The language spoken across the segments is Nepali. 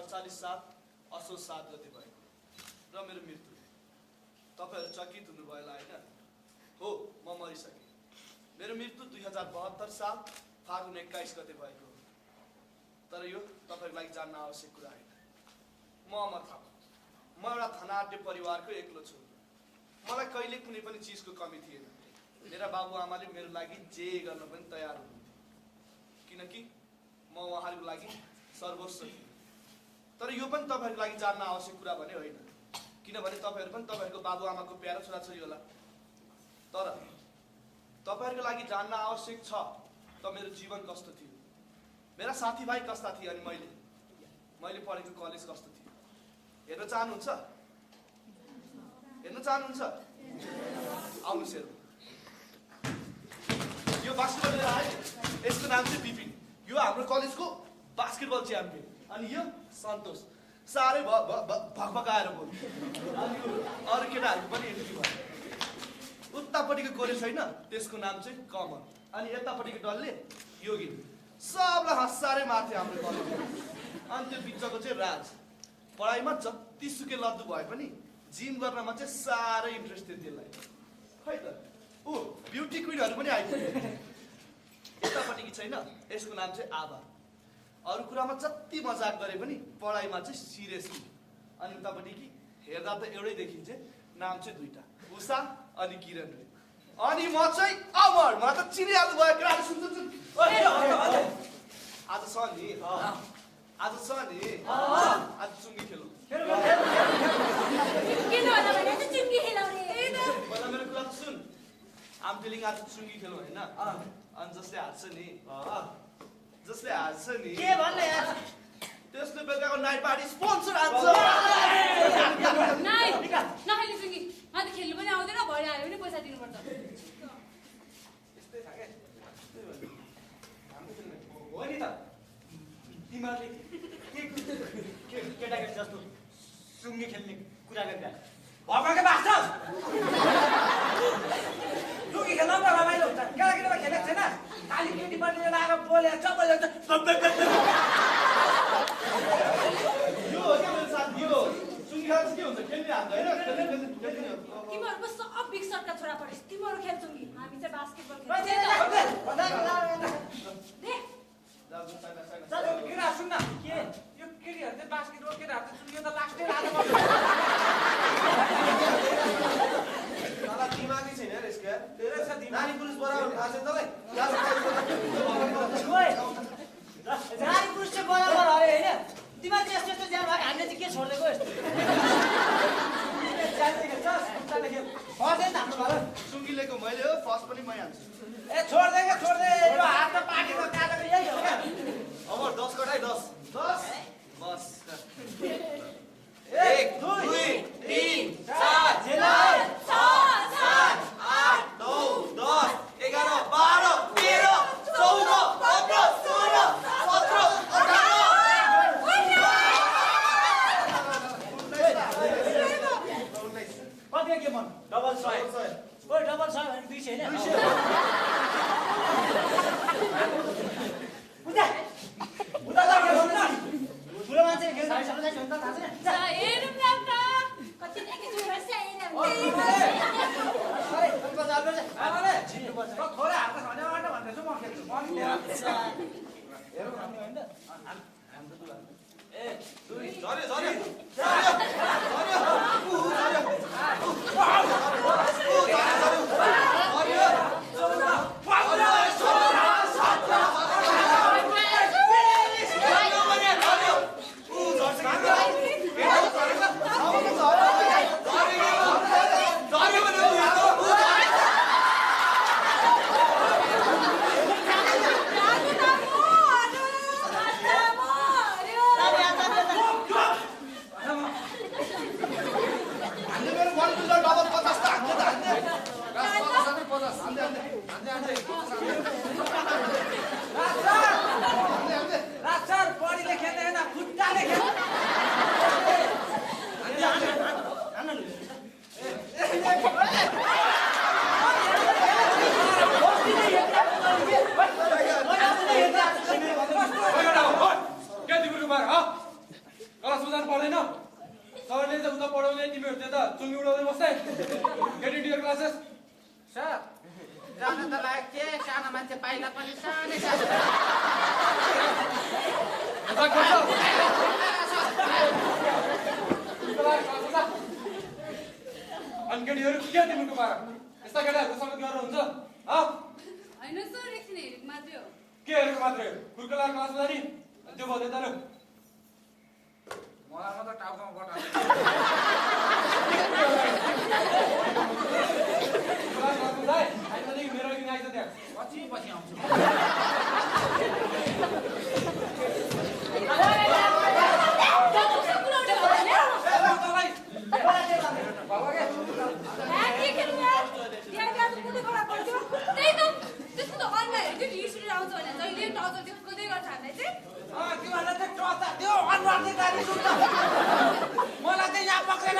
2048 साल असोज 7 गते भएको र मेरो मृत्यु। तपाईहरु चकित हुनुभयो होला हैन? हो, म मरिसके। मेरो मृत्यु 2072 साल फागुन 21 गते भएको हो। तर यो तपाईहरुको लागि जान्न आवश्यक कुरा हैन। म अमर थापा। म एउटा धनाढ्य परिवारको एक्लो छु। मलाई कहिले कुनै पनि चीजको कमी थिएन। मेरा बाबुआमाले मेरो लागि जे गर्न पनि तयार हुनुहुन्थ्यो, किनकि म उहाँहरूको लागि सर्वस्व थिएँ। तर यो पनि तपाईहरुको लागि जान्न आवश्यक कुरा भने होइन, किनभने तपाईहरु पनि तपाईहरुको बाबुआमाको प्यारो छोराछोरी होला। तर तपाईहरुको लागि जान्न आवश्यक छ त मेरो जीवन कस्तो थियो, मेरा साथीभाइ कस्ता थिए, अनि मैले पढेको कलेज कस्तो थियो। हेर्न चाहनुहुन्छ? आउनुहोस् हेरौँ। यो बास्केटबल लिएर आए, यसको नाम चाहिँ बिपिन। यो हाम्रो कलेजको बास्केटबल च्याम्पियन। अनि यो सन्तोष, साह्रै भकभकाएर बोल्छ। अनि यो अरू केटाहरूको पनि एन्ट्री भयो। उतापट्टिको गोरे छैन, त्यसको नाम चाहिँ कमल। अनि यतापट्टिको डल्ले योगिन। सबलाई हँसारै मार्थे हाम्रो कलेजमा। अनि त्यो बिचको चाहिँ राज। पढाइमा जतिसुकै लद्दु भए पनि जिम गर्नमा चाहिँ साह्रै इन्ट्रेस्ट थियो त्यसलाई। खै त ऊ ब्युटी क्विनहरू पनि आइपुग्यो। यतापट्टिको छैन, यसको नाम चाहिँ आभा। अरू कुरामा जति मजाक गरे पनि पढाइमा चाहिँ सिरियस थियो। अनि उतापट्टिकी हेर्दा त एउटै देखिन्छ, नाम चाहिँ दुईटा, उषा अनि किरण रे। अनि म चाहिँ अमर। मलाई त चिनिहाल्नु भयो केटाहरू। सुन्छ आज छ नि, आज चुङ्गी खेलौँ। पहिला मेरो कुरा त सुन। आम टेलिङ आज चुङ्गी खेलौँ होइन? अनि जसले हार्छ नि के भन्ने यार, त्यसले बेलुकाको नाइट पार्टी स्पोन्सर हान्छ। नखाइले चुङ्गी अन्त खेल्नु पनि आउँदैन, भएर आयो भने पैसा दिनुपर्छ। यस्तै थाहा हो नि त। तिमीहरूले केटाकेटी जस्तो चुङ्गी खेल्ने कुरा गरेर भगवानकै बास छ। चुङ्गी खेल्न पनि रमाइलो हुन्छ। केटाकेटीमा खेलेको छैन, खालि केटीपट्टि आएर बोले चबले यो हो क्या मेरो साथी। यो चुङ्गी खेल्दा के हुन्छ? खेल्ने हान्छ होइन? तिमीहरू पो सब बिग सर्टका छोरा परेस्। तिमीहरू खेल चुङ्गी, हामी चाहिँ बास्केटबल खेल्छौँ। केटा सुन्न, के यो केटीहरू चाहिँ बास्केटबल, केटाहरू चाहिँ चुङ्गी त लास्टै राजा दिमागै छैन यार यसको यार। धेरै छ दिमाग। नानी पुलिस बराबर थाहा छैन तँलाई? नारी पुरुष चाहिँ बराबर अरे होइन? तिमीहरू चाहिँ यस्तो यस्तो ज्यान भएको, हामीले चाहिँ के छोडिदिएको यस्तो? पर्दैन हाम्रो घर। चुङ्गी लिएको मैले हो, फर्स्ट पनि मै हान्छु। ए छोड्दे यो हात त पार्टीमा काटेको यही हो क्या। अमर 10 कटाइ 10 बस। 1 2 3 4 6 7 8 9 10 11 12 13 14 15 16 17 18 कति के मन डबल 100 ओ डबल 100 भने 200 हैन? उता लाग्यो भन्दा ठुलो मान्छे खेल्छ सबैलाई झन्डा थाहा छैन? हेरौँ न त कति देखि छोरा छैन। अरे उनको जाबले चाहिँ आमाले थोरै हात खन्याबाट भन्दैछु म खेल्छु। म नि हेरौँ हामी होइन त? हाम्रो दुला। ए झर्यो त लाग्यो के सानो मान्छे पाइला पनि सानै सानो अनि केटीहरू के तिमीको पारा यस्ता केटाहरूसँग गरेर हुन्छ होइन सर एकछिन हेरेको मात्रै हो के हेरेको मात्रै कुर्कुलाको क्लासमा जाने त्यो भन्दै जानु मलाई मात्र टाउकोमा बटा मेरो अघि आइज त्यहाँ पछि आउँछु मलाई चाहिँ यहाँ पक्रेर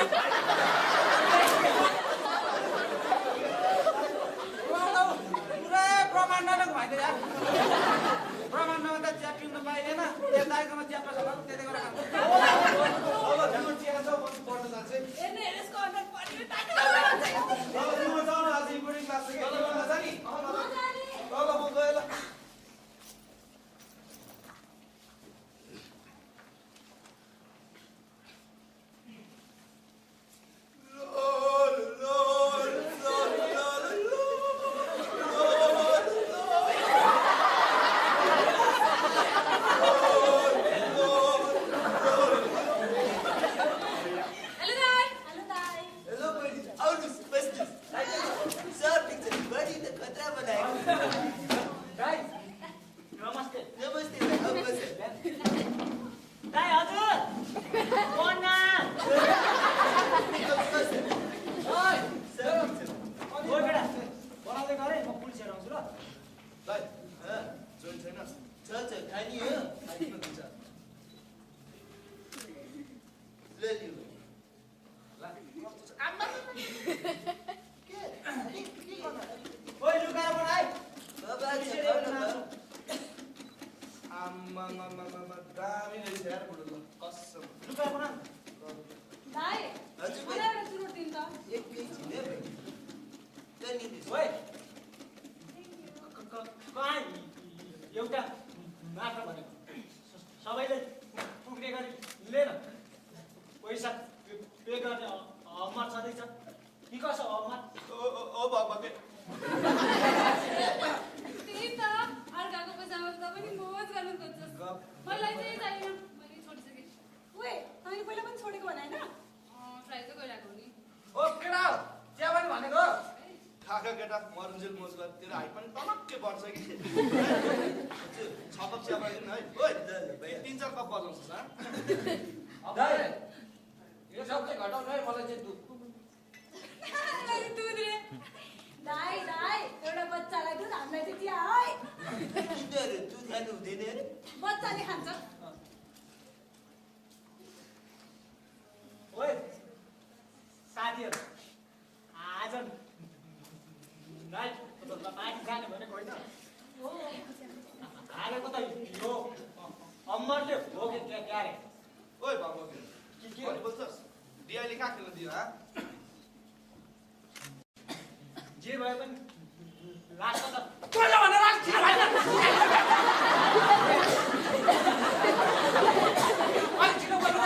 पुरै प्रमाण नभएको भाइ त यार प्रमाण नभए त चिया पिउनु पाइँदैन त्यो दाइकोमा चिया पस त्यति गरेर एउटा मात्र भनेको सबैले पुग्ने गरी लिएन पैसा पे गर्ने अमर छँदैछ कि कसो अमर ओ बाबा के त्यही त अर्काको पैसामा त पनि मोज गर्नु खोज्छस् मलाई चाहिँ चाहिएन मैले छोडिसकेँ ओए तैँले पहिला पनि छोडेको भने होइन ट्राई त गरिरहेको हो नि ओ केटा चिया पनि भनेको खाका केटा मरुन्जेल मोज गर तेरो हाइट पनि तलक्कै बढ्छ कि छ कप चिया बनाइदिनु है ओइ 3-4 कप बजाउँछस् दाइ यो सबै घटाउनु है मलाई चाहिँ दुध दुध रे दाइ एउटा बच्चालाई दुध हामीलाई चाहिँ चिया है तिनीहरू दुध खानु हुँदैन अरे बच्चाले खान्छ ओए साथीहरू आज नाइट पार्टी जाने भनेको होइन हालेको त यो अमरले हो कि क्यारे ओइ बाबा के बोल्छस् डिआईले कहाँ खेल्न दियो हा जे भए पनि लास्टमा त तँले भनेर राख्छ भाइ अनि छिटो बोल्नु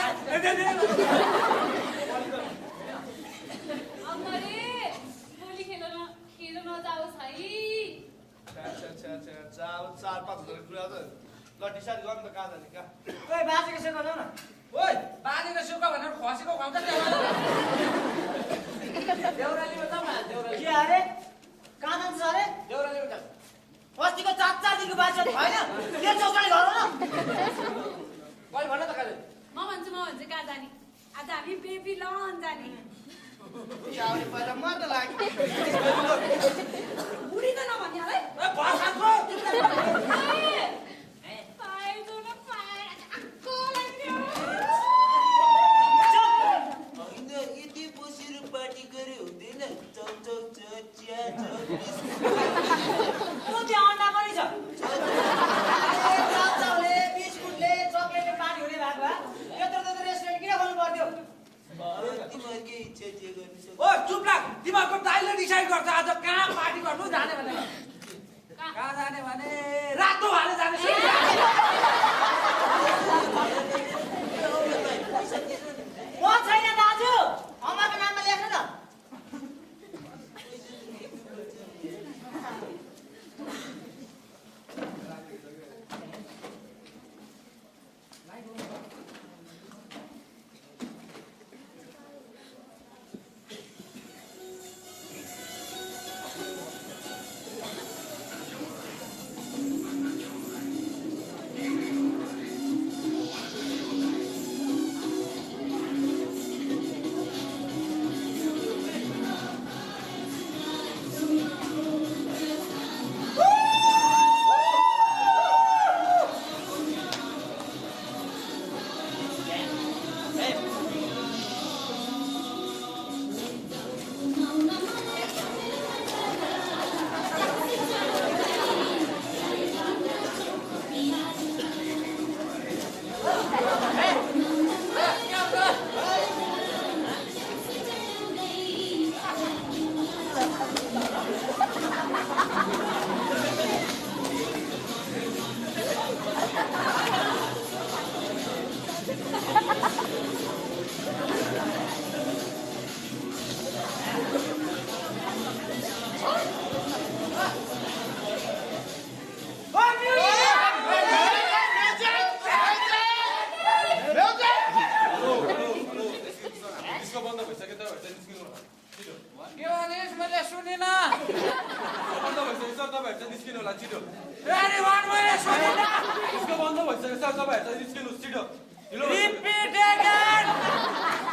अमरे भोलि खेल नजाओस् है अच्छा 4-5 हजार कुरा त ल डिसाइड गर्नु त कहाँ जाने कहाँ ओए बाजेको सेवा गर्नु न ओइ बाजेको सुक्खा भनेर खसीको खुवाउँछ देउरालीमा जाऊ न देउराली के अरे कहाँ जान्छ अरे देउरालीमा जाऊ अस्तिको 4 दिनको बाजे होइन के चौकाले घर हो कहिले भन त काले म भन्छु कहाँ जाने आज हामी बेबी लन जाने आउने पहिला मर्न लाग्यो बुढी त नभन्ने होला है ए भाषाको यति बसेर पार्टी गरे हुँदैन चौचौ चिया त्यहाँ अन्डा पनि छ चाउचाउले बिस्कुटले चक्लेटले पानी हुने भएको भए त्यत्रो रेस्टुरेन्ट किन खोल्नु पर्थ्यो तिमीहरूकै इच्छा जे गर्नु सक्छ ओ चुप लाग तिमीहरूको दाइले डिसाइड गर्छ आज कहाँ पार्टी गर्नु कहाँ जाने भने रातो भाले जाने म छैन दाजु अम्माको नाममा लेख्नु न डिस्को बन्द भइसक्यो तपाईँहरू चाहिँ निस्किनु होला छिटो के भनेस् मैले सुनिन बन्द भइसक्यो सर तपाईँहरू चाहिँ निस्किनु होला छिटो फेरि भन् मैले सुनिन डिस्को बन्द भइसक्यो सर तपाईँहरू चाहिँ निस्किनुहोस् छिटो ढिलो भइसक्यो। रिपिट अगेन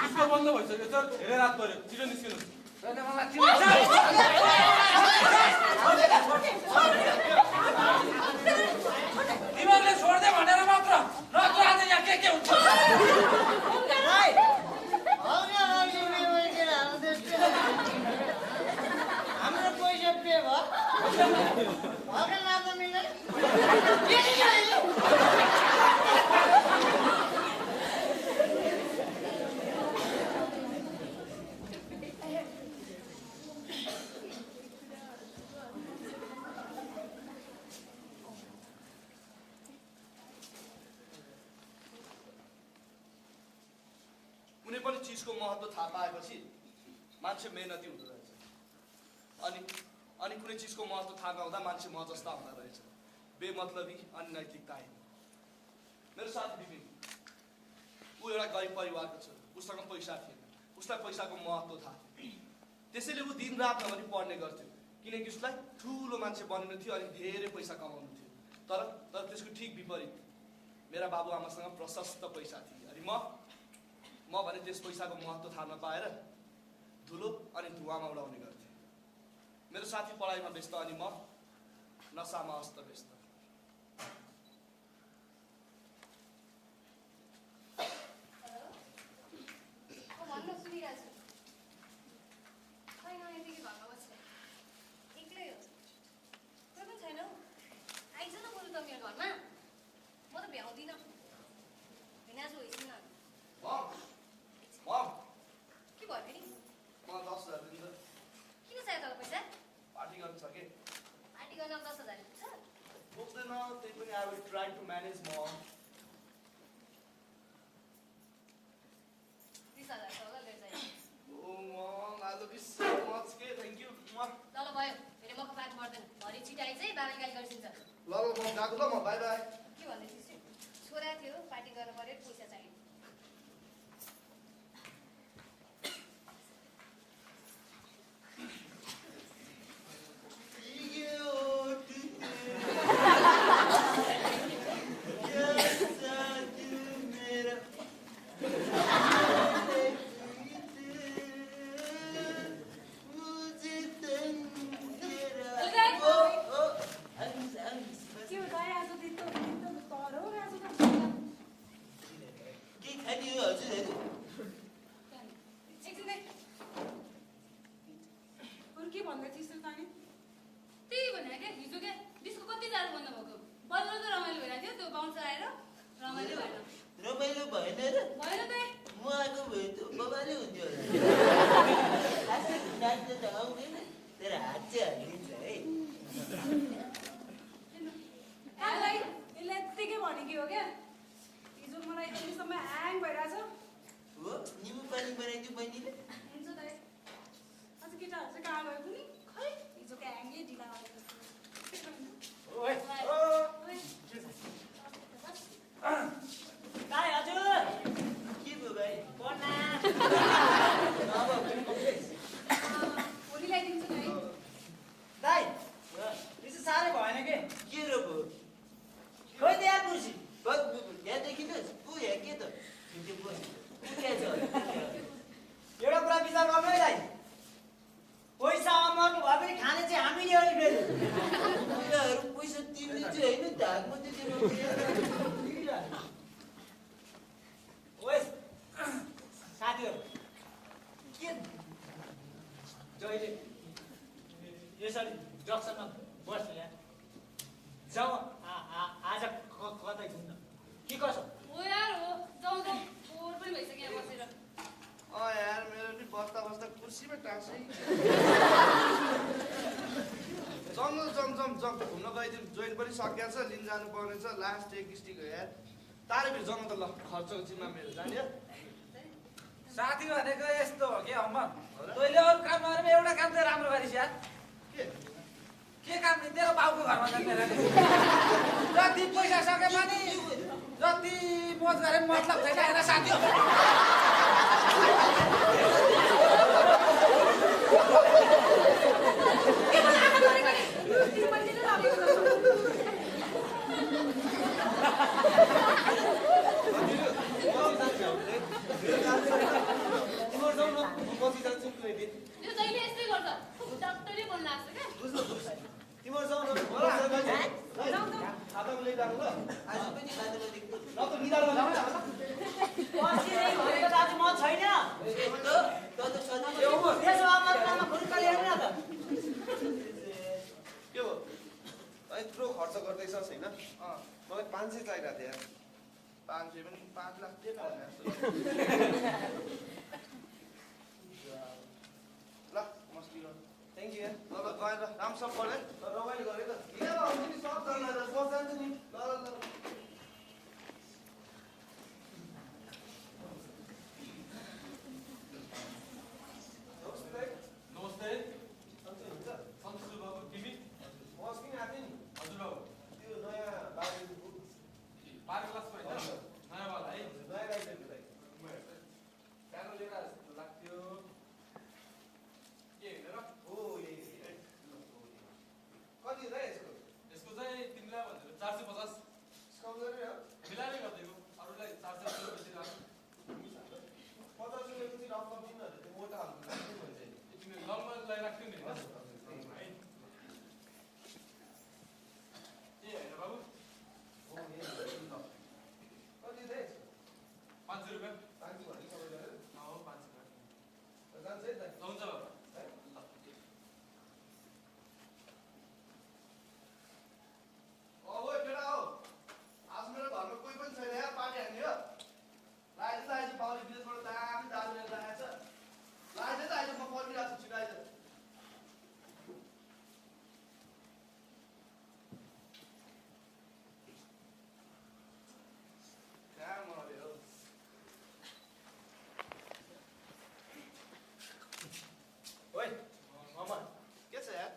डिस्को बन्द भइसक्यो सर धेरै रात पर्यो छिटो निस्किनुहोस् तैँले मलाई चिन्छ तिमीहरूले छोड्दै भनेर मात्र नत्र आज यहाँ के हुन्छ हाम्रो पैसा पे भयो नाम मिल्दैन कुनै पनि चिजको महत्त्व थाहा पाएपछि मान्छे मेहनती हुँदो रहेछ अनि कुनै चिजको महत्त्व थाहा नहुँदा मान्छे म जस्ता हुँदो रहेछ बेमतलबी अनि नैतिकताहीन मेरो साथी विपिन ऊ एउटा गरिब परिवारको छ उसँग पैसा थिएन उसलाई पैसाको महत्त्व थाहा थियो त्यसैले ऊ दिनरात नभनी पढ्ने गर्थ्यो किनकि उसलाई ठुलो मान्छे बन्नु थियो अनि धेरै पैसा कमाउनु थियो तर त्यसको ठिक विपरीत मेरा बाबुआमासँग प्रशस्त पैसा थिए अनि म भने त्यस पैसाको महत्त्व थाहा नपाएर धुलो अनि धुवामा उडाउने गर्थेँ मेरो साथी पढाइमा व्यस्त अनि म नसामा अस्तव्यस्त I will try to manage more. Oh mom, I love you so much. Thank you. Love mom, bye bye. छोरा थियो पार्टी गर्न पर्यो पैसा चाहियो मुद्दे दिनु ओए साथीहरू के जहिले यसरी जक्सनमा बस्ने यहाँ जाउँ आज कतै घुम्न के कसो हो यार हो जाउँ जाउँ बोर पनि भइसक्यो यहाँ बसेर यार मेरो नि बस्दा बस्दा कुर्सीमा टाँसै जम घुम्न गइदिउँ जोइन पनि सकिया छ लिन जानु पर्ने छ लास्ट एक स्टिक हो यार तारै फेरि जम्मा त ल खर्चको जिम्मा मेरो जान्यो साथी भनेको यस्तो हो कि अम्मा तैँले अरू काम गरेर एउटा काम चाहिँ राम्रो गरिस् यार के काम नि तेरो बाउको घरमा जाने जति पैसा सके पनि जति मोज गरे मतलब छैन हेर साथी यो जहिले यस्तै गर्छ डाक्टरले बोल्न लाग्छ क्या तिम्रो जाउँ न खाता लिएर जानु ल आज पनि खाँदैन ल त निदारमा जाऊ न पछि नै भनेको दाजु म छैन त्यसो अमरकामा खुर्का ल्याउन न त के हो यत्रो खर्च गर्दैछस् होइन मलाई 500 चाहिरहेको थियो यार 500 पनि 5 लाख दिए न ल मस्ती गर थ्याङ्क यू यार ल गएर राम्रोसँग पढ है रमाइलो गरे त यहाँ आउँछ नि सब जना सब जान्छ नि ल नमस्ते सन्तोष बाबु तिमी बस किन आएको नि हजुर बाबु त्यो नयाँ बाबु 12 क्लासको होइन नयाँ वाला है नयाँ गाइडलाई प्यारो लिएर जस्तो लाग्थ्यो के हेरेर हो यही कति हो यसको यसको चाहिँ तिमीलाई भनेर 450 डिस्काउन्ट गरेर मिलाएर गरिदिएको अरूलाई 400 बेसी लाग्छ 50 रुपियाँको चाहिँ रकम दिनु त्यो मोटा खालको भन्छ तिमीले लङमा लगाइराख्थ्यौ नि है के होइन बाबु हो यही कति छ यसको 500 रुपियाँ 500 भने सबै गरेर हो 500 रुपियाँ जान्छ है त हुन्छ बाबु ओ बेटा हो आज मेरो घरमा कोही पनि छैन यार पार्टी हान्ने हो लाइज बाउले विदेशबाट दामी दारू लिएर ल्याएको छ लाइज त आइज म पर्खिरहेको छु छिटो आइज कहाँ मऱ्यो हौ ओइ अम्मा के छ यार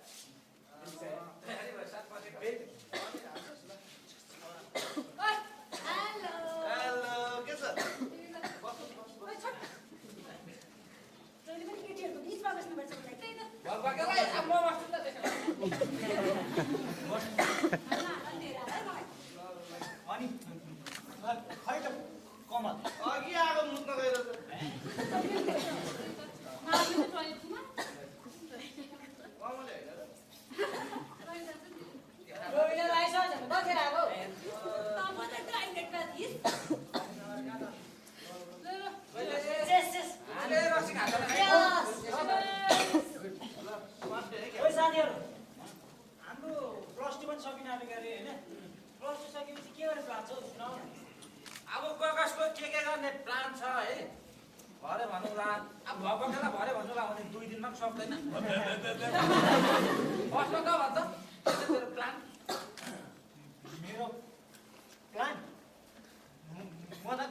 तयारी भयो 7 बजे भेट ओइ हेलो हेलो के छ ओइ छोड जहिले पनि केटीहरूको बिचमा बस्नुपर्छ मलाई त्यही त भगवानलाई अब म बस्छु ल अनि खै त कमल अघि आएको मुद्न गएर नानी टोयलेटमा कमले होइन र रोइले लाइसेन्स बसेर आएको तब त टोयलेटमा थिइस् आले रक्सी खान्छ ओइ साथीहरू हाम्रो प्लस टू पनि सकिन आँटेको अरे होइन प्लस टू सकेपछि के गर्ने प्लान छ सुनाउ न अब ककसको के गर्ने प्लान छ है भरे भनौँला अब भगवानलाई भरे भन्नुला भने 2 दिनमा पनि सक्दैन बस्नु त भन्छ तेरो प्लान मेरो प्लान म त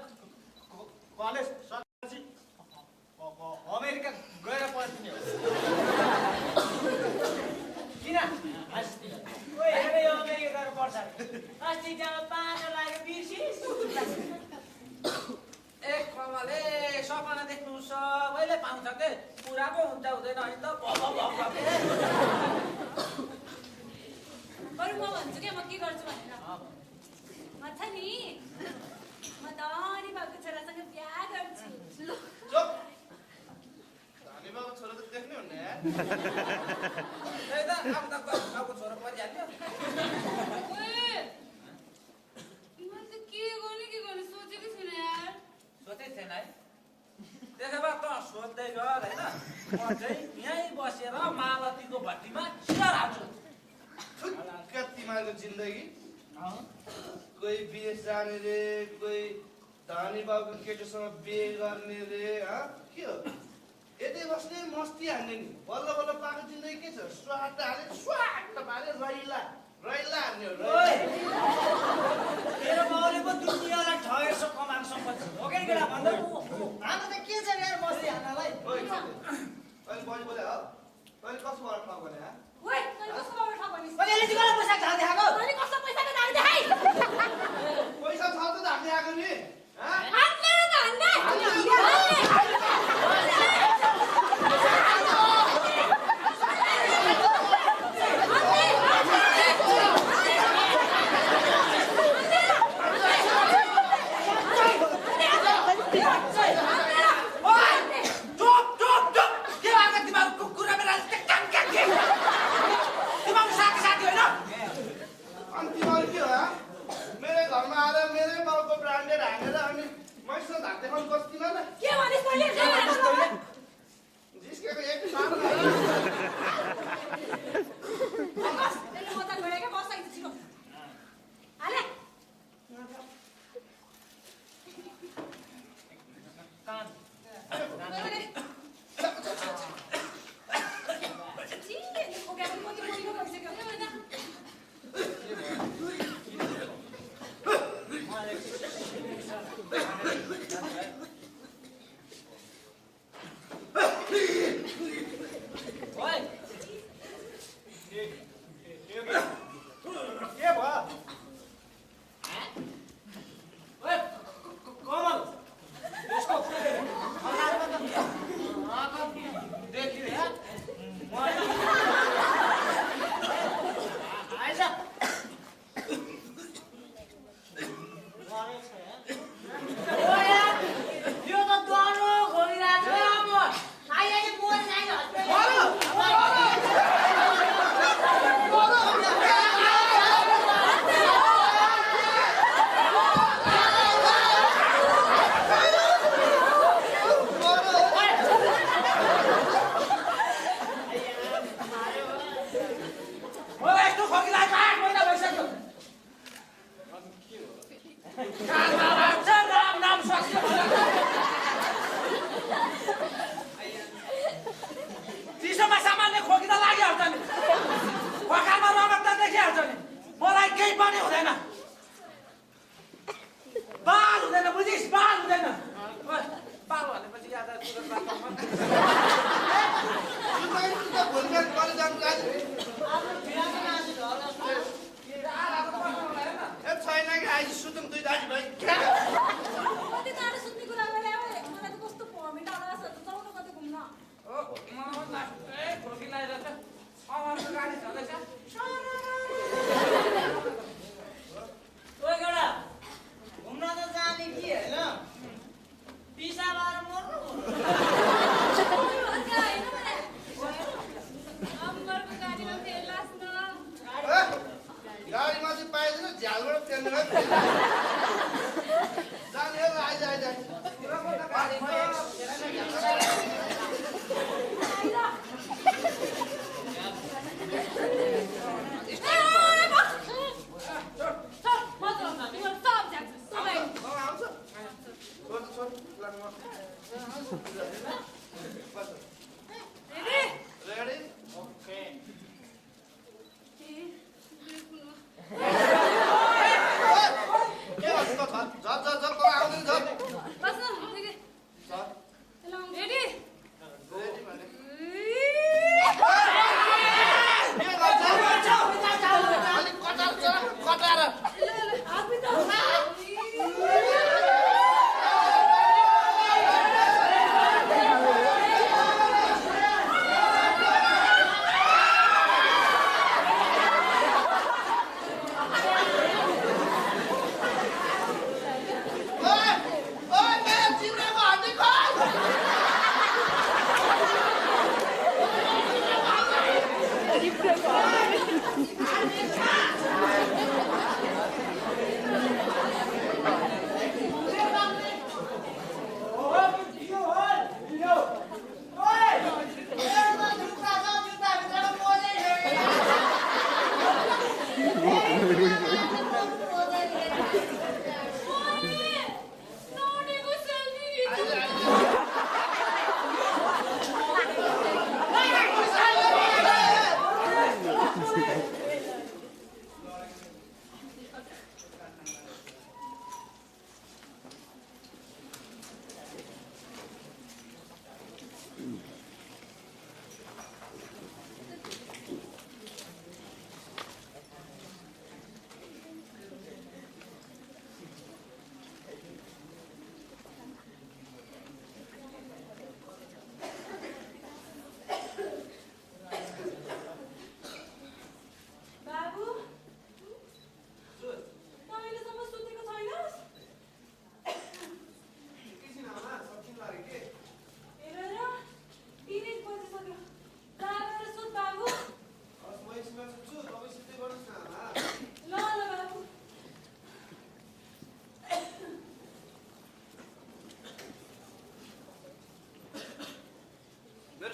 कलेज सकेपछि अमेरिका गएर पढ्ने हो किन ओइ हेर यो अमेरिका गएर पढ्छ अस्ति जब पानो लाग्यो बिर्सिस एक कमले सपना देख्नु सबैले पाउँछ के पुरा पो हुन्छ हुँदैन होइन त बरु म भन्छु क्या म के गर्छु भनेर म छ नि म धनी भएको छोरासँग बिहा गर्छु चुप धनी बाबु छोरा त देख्नै हुन्न यार त्यही त अब त गाउँको छोरो परिहाल्यो ओइ चाहिँ यहीँ बसेर मालतीको भट्टीमा सियर हाल्छु। क्या तिमीहरूको जिन्दगी कोही विदेश जाने रे, कोही धनी बाबुको केटोसँग बिहे गर्ने रे, के हो यतै बस्ने मस्ती हान्ने नि। बल्ल बल्ल पाएको जिन्दगी के छ? स्वाट हाले स्वाट पारे रैला रैला हान्ने हो। मेरो बाउले पो दुनियाँलाई ठगेर कमाएको सम्पत्ति हो क्या केटा भन्दा हाम्रो त के छ यार मस्ती हान्नलाई। अहिले बढी बोले हो अहिले कस्तो भएर ठाउँ भने ओइ तैँले कस्तो बाबा ठग भनिस्? मैले यति बेला पैसा झार देखाएको तैँले कस्तो पैसाको दाम देखाइ? पैसा छ त धाक्ने आएको नि हातले र हान्ने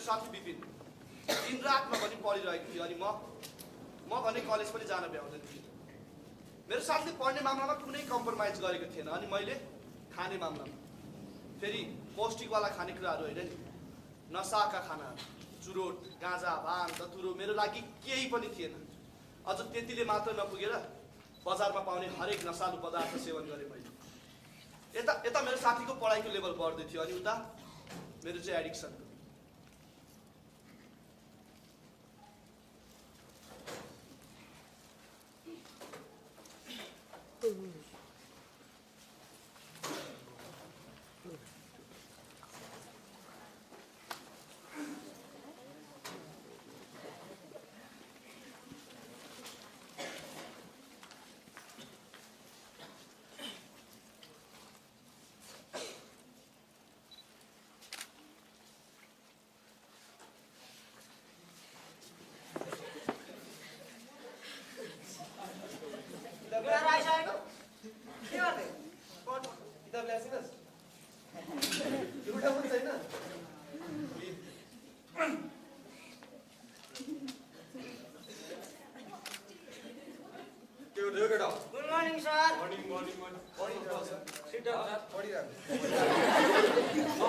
साथी विपिन दिनरात म पनि पढिरहेको थिएँ अनि म भने कलेज पनि जान भ्याउँदैन थिएँ। मेरो साथीले पढ्ने मामलामा कुनै कम्प्रोमाइज गरेको थिएन अनि मैले खाने मामलामा फेरि पौष्टिकवाला खानेकुराहरू होइन नि, नसाका खानाहरू, चुरोट, गाँजा, भाङ, धतुरो मेरो लागि केही पनि थिएन। अझ त्यतिले मात्र नपुगेर बजारमा पाउने हरेक नसालु पदार्थ सेवन गरेँ मैले। यता मेरो साथीको पढाइको लेभल बढ्दै थियो अनि उता मेरो चाहिँ एडिक्सनको। किताब ल्याएछिनस्? एउटा पनि छैन? के गर्दै हो केटा? Good morning sir. Morning morning morning पढिरहेको छ। Sit down sir. पढिरहेको।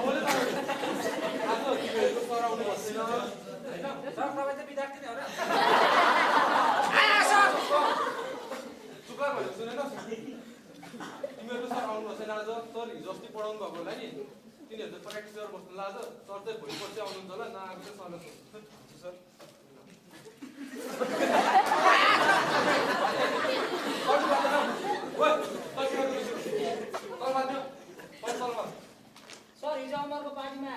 मैले त आज तिमीहरूको सर आउनु भएको छैन होइन? सर तपाईँ चाहिँ विद्यार्थी नै हो र? चुप लाग भनेको सुनेन? तिमीहरूको सर आउनु भएको छैन आज। सर हिजो अस्ति पढाउनु भएको होला नि, तिनीहरू त प्र्याक्टिस गरेर बस्नु ला आज। सर चाहिँ भोलि पर्सि आउनुहुन्छ होला, नआएको चाहिँ सरलाई सोध्छु सर। सर हिजो अमरको पार्टीमा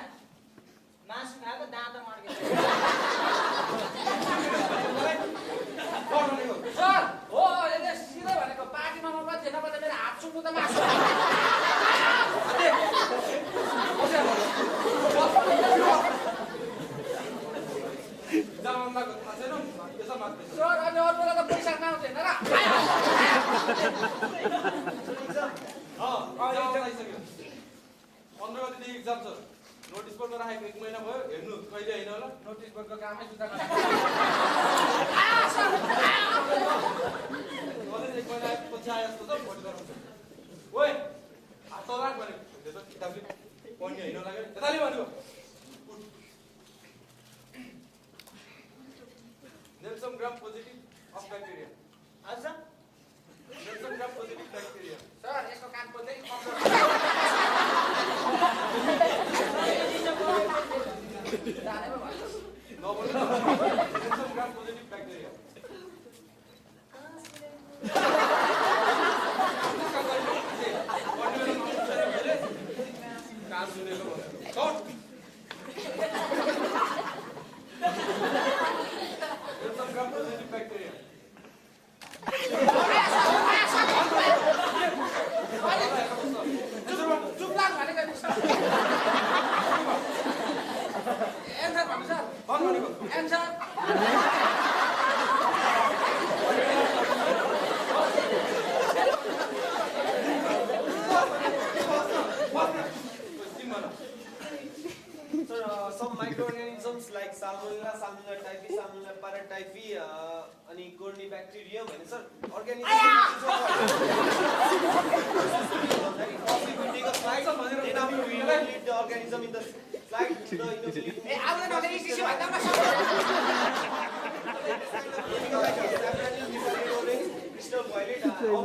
मासु खाएको दाँत मर्केको। सर हो यसले सिधै भनेको पार्टीमा म पछि नपर्दा मेरो हात सुन्नु त मासु सर अनि अरू बेला त पैसा नआउँछ होइन र? आइसक्यो 15 गतिदेखि एक्जाम छ। नोटिस बोर्डमा राखेको 1 महिना भयो, हेर्नु कहिले होइन होला। नोटिस बोर्डको कामै जुत्ता कलेज 1 महिना पछि आए जस्तो छ, भोलि गराउँछ। ओए हात तल राख भनेको, त्यो त किताबले पढ्ने होइन होला के? यताले भनेको Nelson gram positive of bacteria. आज नेल्सन ग्राम पोजिटिभ ब्याक्टेरिया। सर यसको कान खोल्दै कमजोर जाने पो भयो। नबोल्नु नेल्सन ग्राम पोजिटिभ ब्याक्टेरिया। कान सुनेको भयो। नेल्सन ग्राम पोजिटिभ ब्याक्टेरिया। चुप लाग भनेको नि सर। एन्सर भन्नु सर। भन भनेको answer Sir, some microorganisms like Salmonella, Salmonella typhi, Salmonella paratyphi, अनि Corynebacterium, and sir, organisms. If we take a slide, then after we will lead the organism in the slide. ए आउँदैन भने इसिसी भन्दा म सब Crystal violet, alcohol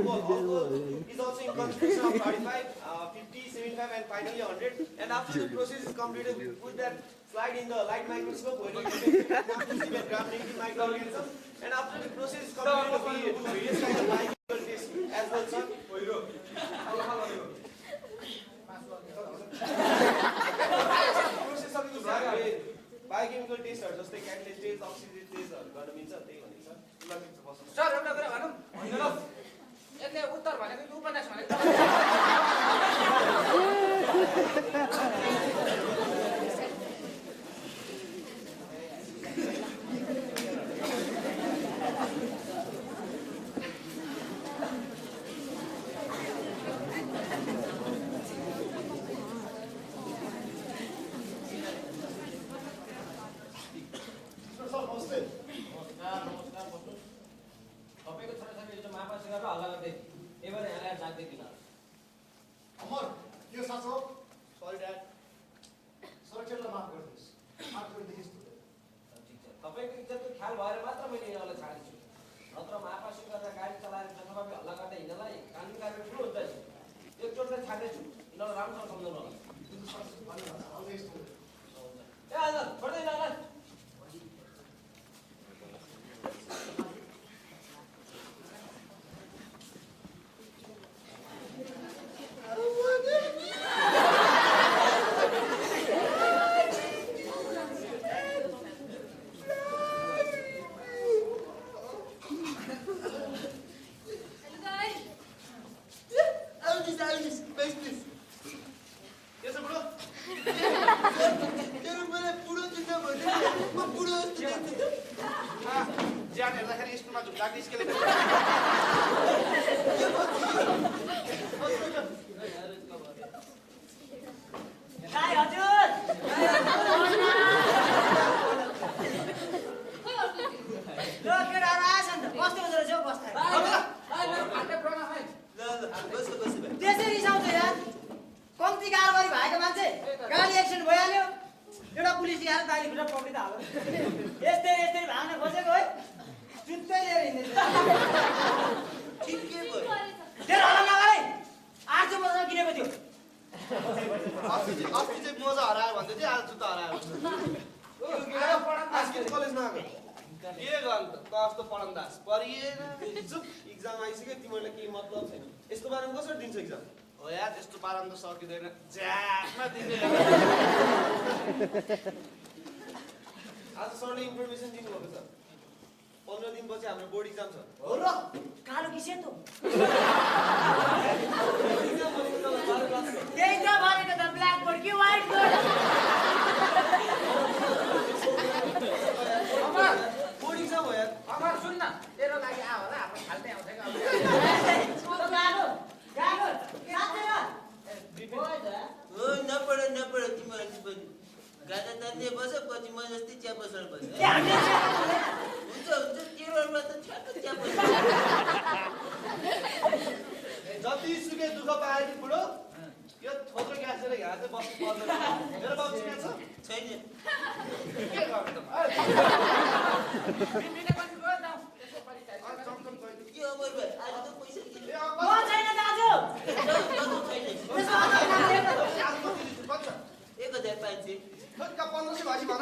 is also in concentration of 35, 50, 75, and finally 100. And after the process is completed, we put that slide in the light microscope where we can gram-positive and gram-negative microorganisms. And after the process is completed, we do various kinds of biochemical tests as well, sir. Process of the biochemical tests are just like catalyst tests, oxidase tests, गर्न मिल्छ त्यही भनेको छ। सर एउटा कुरा भनौँ यसले उत्तर भनेको कि उपन्यास भनेको राख्दै किन अमर के साथ हो सरी ड्याड सुरक्षालाई माफ गरिदिनुहोस् माफ गरिदिनुहोस् ठिक छ तपाईँको इज्जतको ख्याल भएर मात्र मैले यिनीहरूलाई छाडेछु नत्र महापासी गरेर गाडी चलाएर जग्गामा हल्ला गर्दै हिँड्नलाई कानुन कार्य ठुलो हुन्छ एकचोटलाई छाड्दैछु यिनीहरूलाई राम्रोसँग सम्झाउनु होला ए हजुर छोड्दैन होला ज्यान हेर्दाखेरि स्कुलमा झुक्का निस्केले दाइ हजुर खोइ अर्को दिन। ल केटाहरू आएछ नि त कस्तो हुँदो रहेछ हौ बस्दा त्यसै रिसाउँछ यार कम्ती कारबारी भएको मान्छे गाडी एक्सिडेन्ट भइहाल्यो एउटा पुलिस आएर दाइले खुट्टा पक्रिँदा हाल्यो यस्तै यस्तै भाग्न खोजेको है जुत्तै लिएर हिँड्दैछ ठिकै भयो धेरै हल्ला नगर है 800 बजेर किनेको थियो अस्ति चाहिँ मोजा हरायो भन्दै थियो आज जुत्ता हरायो कलेज नआएको के गर्नु त कस्तो पढन्दास परिएन चुप इक्जाम आइसक्यो तिमीहरूलाई केही मतलब छैन यसको बारेमा कसरी दिन्छ इक्जाम हो यार त्यस्तो पाराले त सकिँदैन ज्याकमा दिने आज सरले इन्फर्मेसन दिनुभएको छ 15 दिनपछि हाम्रो बोर्ड इक्जाम छ हो र कालो कि सेतो त्यही त भनेको त ब्ल्याक बोर्ड कि व्हाइट बोर्ड बोर्ड इक्जाम हो यार अमर सुन न तेरो लागि आ होला हाम्रो खाल्टे आउँछ गानो गानो साथै हो नपढ तिमीहरू पनि गाजा तान्दै बस पछि म जस्तै चिया पसल बस्छ हुन्छ केरलमा त ठ्याक्क चिया पसल जति सुकै दुःख पाए नि बुढो यो थोत्रो ग्यासेर यहाँ चाहिँ बस्नु पर्दैन मेरो बाबु सुके छ छैन के गर्नु त के अमर भाइ आज त पैसा किन म छैन दाजु कति 1500 ठक्क 1500 भाजी भन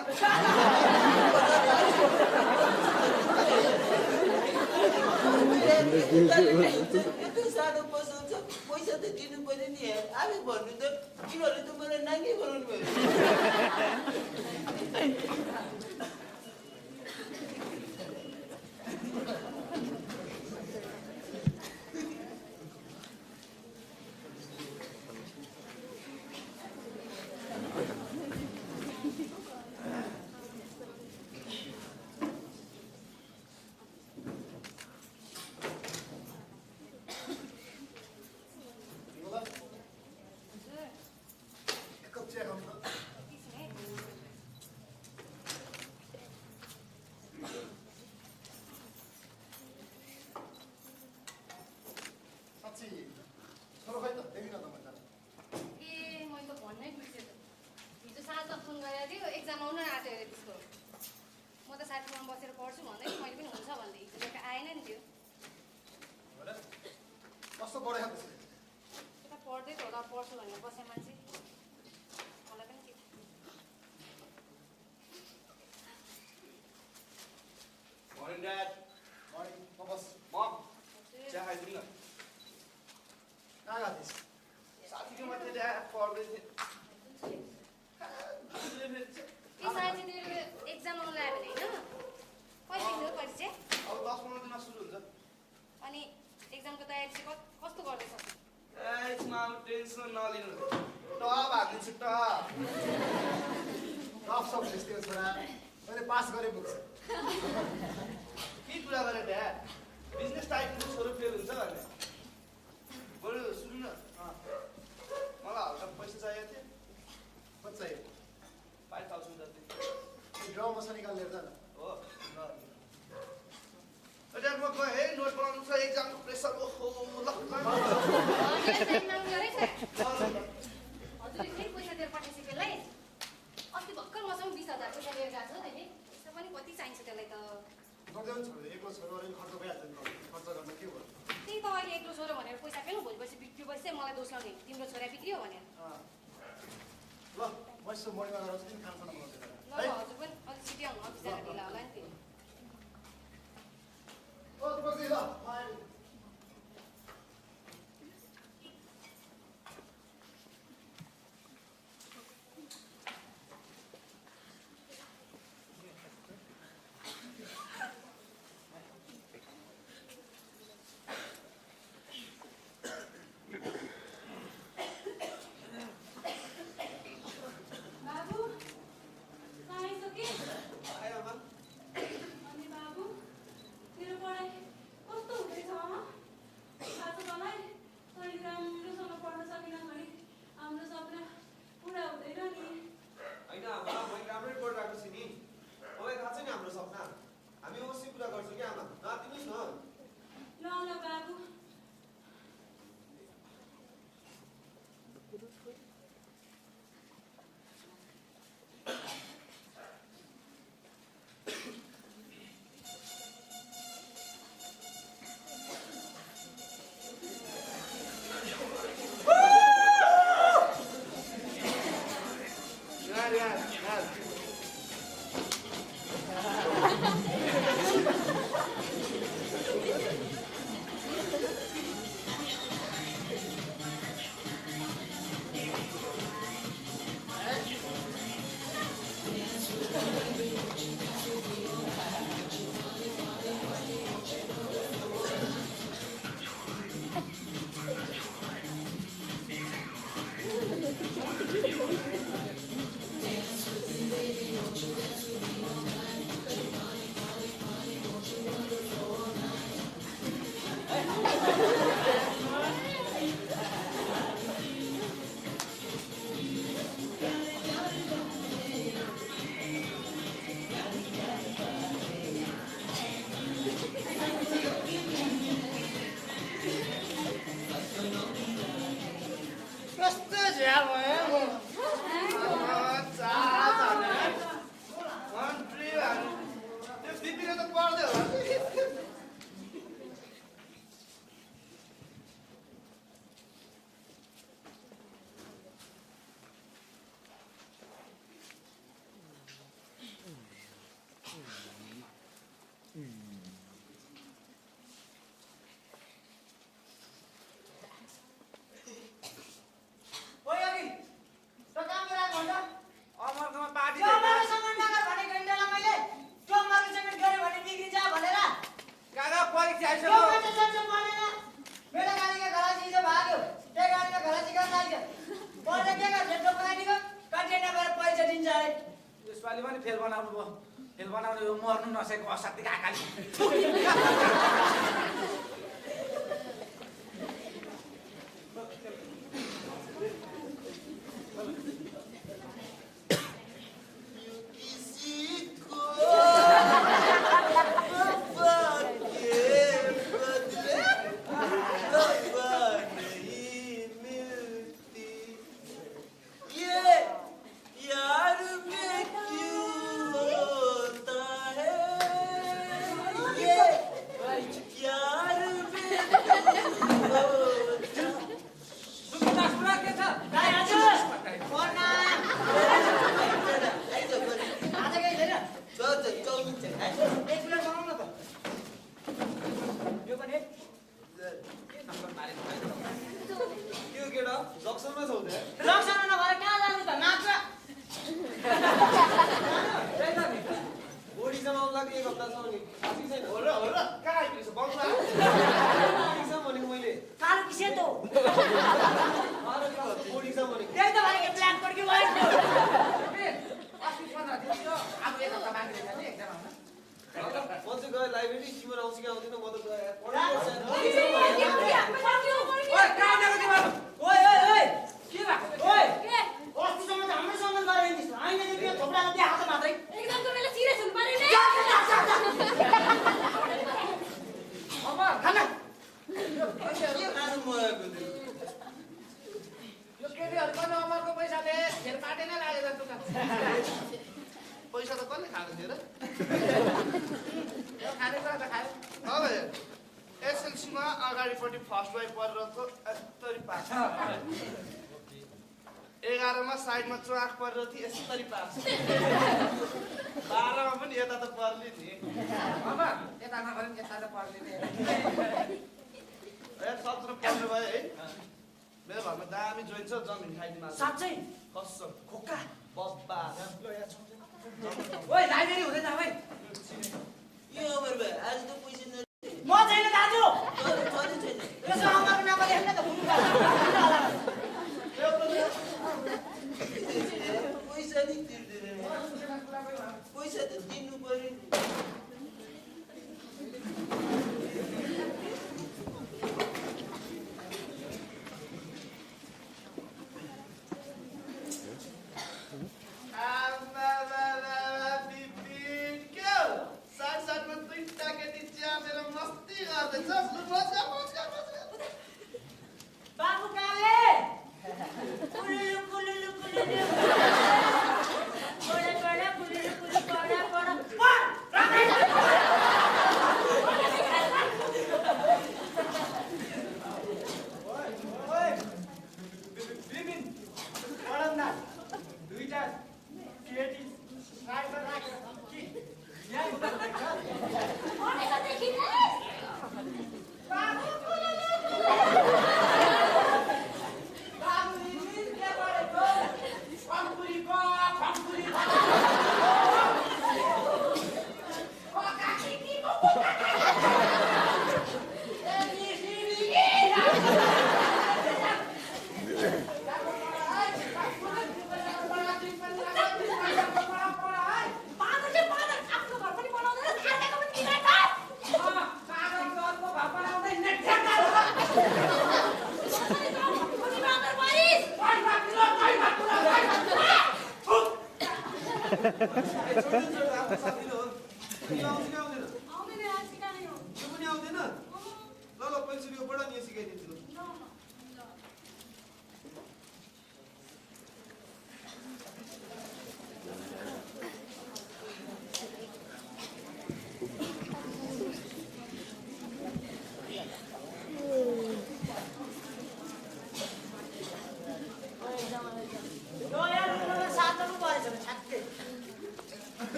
यस्तो साह्रो पसल छ पैसा त दिनु पर्यो नि आफै भन्नु त तिनीहरूले त मलाई नाङ्गे बनाउनु भयो Dad. Morning. Mom. Mom. चिया खाइदिनु न कहाँ गएको थिइस्? साथीको मात्रै ड्याड पढ्दै थिएँ एक्जाम आउनु लाग्यो भने होइन कहिले दिनु परिचय अब 10-15 दिनमा सुरु हुन्छ अनि एक्जामको तयारी चाहिँ कस्तो गर्दैछ यसमा अब टेन्सन नलिनु टप हालिदिन्छु टप टप सब भिस्क्यो छोरा मैले पास गरेँ पुग्छ के कुरा गरे ड्याड बिजनेस टाइपको छोरो फेल हुन्छ भने बरु सुन्नु न मलाई हल्का पैसा चाहिएको थियो कति चाहियो 5000 जति ड्र मसँग निकाल लिएर जान हो ड्याड म गएँ है नोट बनाउनु छ एक्जामको प्रेसर ओहो ल हजुरले फेरि पैसा दिएर पठाइसक्यो त्यसलाई अस्ति भर्खर मसँग 20,000 पैसा लिएर गएको छ त्यसले पैसा पनि कति चाहिन्छ त्यसलाई त गर्दैन छोरा एक्लो छोरा अरे खर्च भइहाल्छ नि खर्च गर्न के भयो त्यही त अहिले एक्लो छोरो भनेर पैसा पेलो भोलिपछि बिग्रियोपछि चाहिँ मलाई दोष लाउने तिम्रो छोरा बिग्रियो भनेर ल म यसो मर्निङमा गएर चाहिँ खाना बनाउँछु ल हजुर पनि अलिक छिटै आउनु अफिस जान ढिला होला नि फेरि ओ बसी ल बाबु आइसके अनि बाबु तेरो पढाइ कस्तो हुँदैछ थाहा छ तँलाई तैँले राम्रोसँग पढ्न सकिन भने हाम्रो सपना पुरा हुँदैन नि होइन आमा मैले राम्रै पढिरहेको छु नि मलाई थाहा छ नि हाम्रो सपना हामी अवश्य पुरा गर्छौँ कि आमा नआत्तिनुहोस् न ल ल बाबु कस्तो झ्या भयो त्यो बिपीले त पढ्दै होला ओइ अघि त काम गराएको हुन्छ अमरकोमा पार्टी त्यो अमरसँग नगर भनेको इन्डियालाई मैले त्यो अमरसँग गऱ्यो भने बिग्रिन्छ भनेर काका परीक्षा त्यो आइसक्यो मान्छे सक्छ पढेन मेरो गाडीको घराची जो भाग्यो त्यो गाडीको घराची गर्न लाग्यो पढेर के गर्छ त्यो बनाइदिएको कन्टेनर गएर पैसा दिन्छ अरे यसपालि पनि फेल बनाउनु भयो फेल बनाउने हो मर्नु नसकेको असाध्यै काकाले गाई हजुर पढ्न आज केही छैन एक प्लेट बनाउनु न त यो पनि के केटा जक्सनमा छौ त्यहाँ रक्सन नभएर कहाँ जानु त नाच्छ ओडिसन आउनु लागि 1 हप्ता छ नि आसी छैन हो र कहाँ आइपुगेछ बङ्गला ओडिसन भनेको मैले कालो किसे त अरे के ओडिसन भनेको त्यही त भनेको प्लान पड्क्यो वाइस अस्ति 15 दिन थियो अब 1 हप्ता बाँकी रहेछ नि एक्जाम आउन म चाहिँ गएँ लाइब्रेरी तिम्रो आउँछ कि आउँदैन म त गएँ ओइ कहाँ गएको तिम्रो ओइ ओइ ओइ के भएको ओइ अस्तिसम्म त हाम्रोसँग गरेर हिँड्छ आइले त्यो थोप्रालाई त्यहाँ हात मात्रै एकदम बेला सिरियस हुनु पर्यो नि अमर खाना के खानु मरेको अगाडिपट्टि फर्स्ट बाई परेर यस्तरी पास 11मा साइडमा चुवाक परेर थियो यस्तरी पास 12मा पनि यता त पर्ली नि बाबा यता नगरे यता त पर्ने नि 17 पढ्नु भयो है मेरो घरमा दामी जोइन छ जमिन खाइदिनु साँच्चै कसम खोक्का बब्बा ओइ लाइब्रेरी हुँदैन भाइ यो अमर भाइ आज त पैसा म छैन दाजु यसो अमरको नाममा लेख्न त भुल्नु पैसा नि तिर्दैन पैसा त दिनु पर्यो बाबु काले कुलुलु कुलुलु कुलुलु कोडा कोडा कुलुलु कुलु कोडा कोडा ओए बिबिन पढ्दा दुईटा केटी साइडमा राखेर कि यहाँ उता देख्छ भनेको देखिने बाबु कुलुलु बाबु बिबिन के पढेको फम्पुरीको फम्पुरी पागलले पागल आफ्नो घर पनि बनाउँदैन अर्काको पनि किनेछ आउँदैन आज सिकाउने हो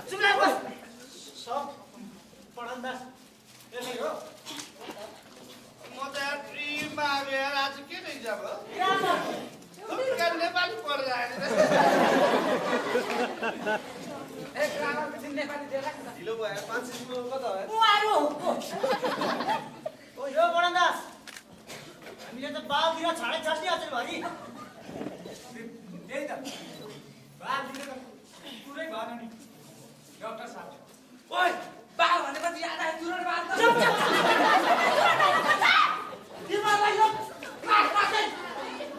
चुपलाइ बस सब पढ्दा यसै हो म त यार ड्रिम मागे यार आज के इक्जाम हो नेपाली पढेर आएन एक ग्रामरको दिन नेपाली दिएर ढिलो भयो 500 रुपैयाँ कता भयो उहाँहरू हो यो बडन्दास हामीले त बालतिर छाडै चल्ने अझै भरि त्यही त बालतिर त कुरै भएन नि डाक्टर साहब ओइ बाल भनेपछि याद आयो तुरन्त बाल त तिमीलाई यो काट काट्दै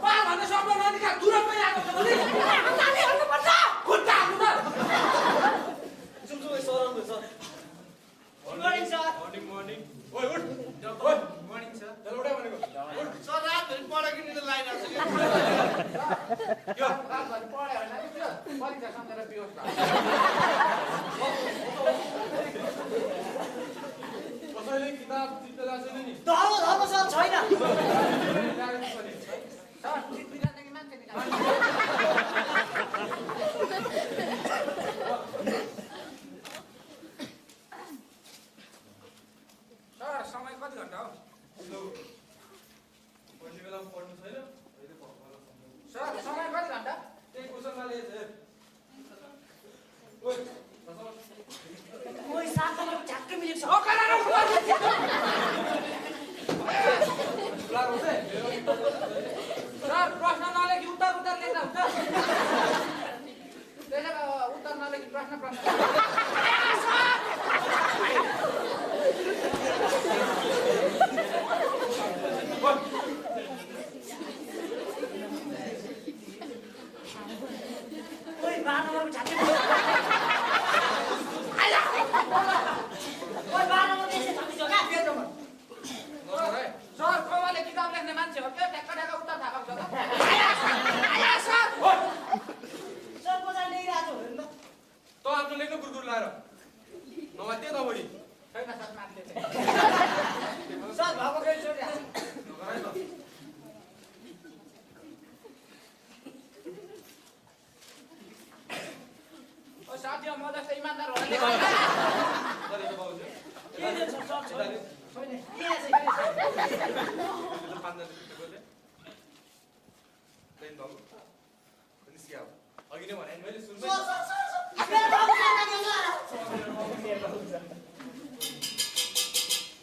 बाल भन्ने शब्द ननिकाल तुरन्तै याद आउँछ भने हातले हाल्नुपर्छ खुट्टा हाल्नु त सुमसुमै सराउनु sir good morning sir morning morning ओइ उठ ओइ मर्निङ सर चल उठा भनेको उठ सर रातभरि पढेको नि त लाइन आउँछ यो बाल भने पढ्यो भने त्यो परीक्षा सम्झेर व्यवस्था कसैले किताब चित्त लाग्दैन नि धर्म धर्म सर छैन सर चित बिगार्ने कि मान्छे निकाल्ने सर समय कति घन्टा हो पहिले बेलामा पढ्नु छैन अहिले भगवानलाई सम्झाउनु सर समय कति घन्टा त्यही क्वेसनमा लिएछ ओइ कोही साथमा ठ्याक्कै मिलेको छ ब्लार हुन्छ सर प्रश्न नलेखी उत्तर लेख्दा हुन्छ त्यसैले उत्तर नलेखी प्रश्न कोही बाह्रमा ठ्याक्कै कोही बाह्रमा त्यसै थपिन्छ क्या पेटोमा सर कोवाले किताब लेख्ने मान्छे हो क्या ठ्याक्क ठ्याक्क उत्तर थाहा पाउँछ त म जस्तो इमान्दार होला नि गरेको बाबुले के दिन्छ सर यताले छैन यहाँ चाहिँ फेरि छैन। यो 5 जना टिपेकोले दैन बाबु निस्किया अघि नै भने मैले सुन्दै मेरो बाबु जान्न दिनु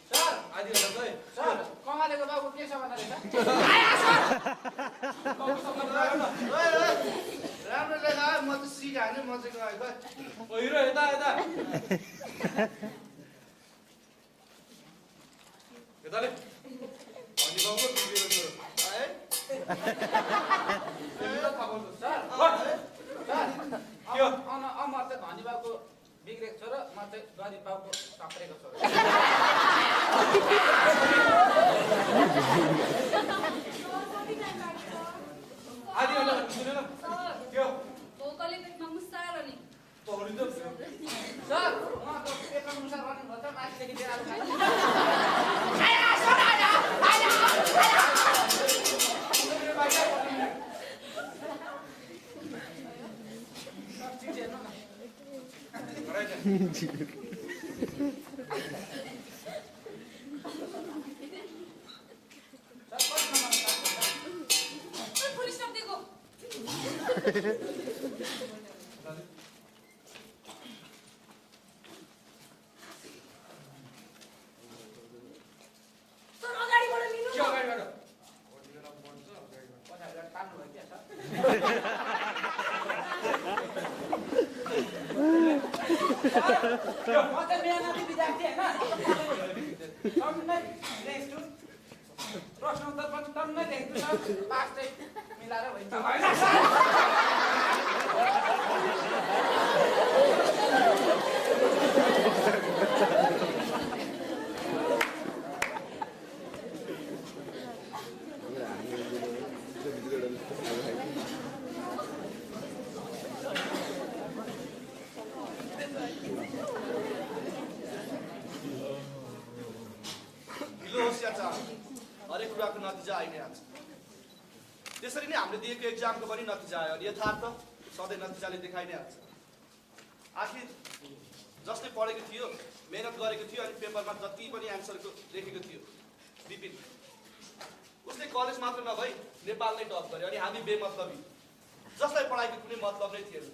सर आदि होला चाहिँ सर कमालेको बाबु के छ भन्दा रहेछ राम्रो लेखा म त सिकाएँ म चाहिँ गएको ओ हिरो यता यता यताले अनि बाबु बिग्रेको छोरो है एउटा थाहा पाउँछ सर सर के हो? म चाहिँ धनी बाबुको बिग्रेको छोरो म चाहिँ गरिब बाबुको टक्रेको छोरो आदि होला सुनेन के हो भोकले पेटमा मुसाएर नि पौडी त सर म त पेपर अनुसार रनिङ गर्छ माथिदेखि लिएर आलु खाइदिन्छु पुलिस स्टप दिएको सर अगाडिबाट लिनु के न अगाडिबाट टान्नु भयो क्या सर म चाहिँ मेहनती विद्यार्थी होइन टन्नै लेख्छु प्रश्न उत्तर पनि टन्नै लेख्छु सर पास चाहिँ मिलाएर भइन्छ होइन सर ढिलो होस् या चाँडो हरेक कुराको नतिजा आइ नै हाल्छ त्यसरी नै हामीले दिएको एक्जामको पनि नतिजा आयो अनि यथार्थ सधैँ नतिजाले देखाइ नै हाल्छ आखिर जसले पढेको थियो मेहनत गरेको थियो अनि पेपरमा जति पनि एन्सरको लेखेको थियो विपिन उसले कलेज मात्र नभई नेपाल नै टप गर्यो अनि हामी बेमतलबी जसलाई पढाइको कुनै मतलब नै थिएन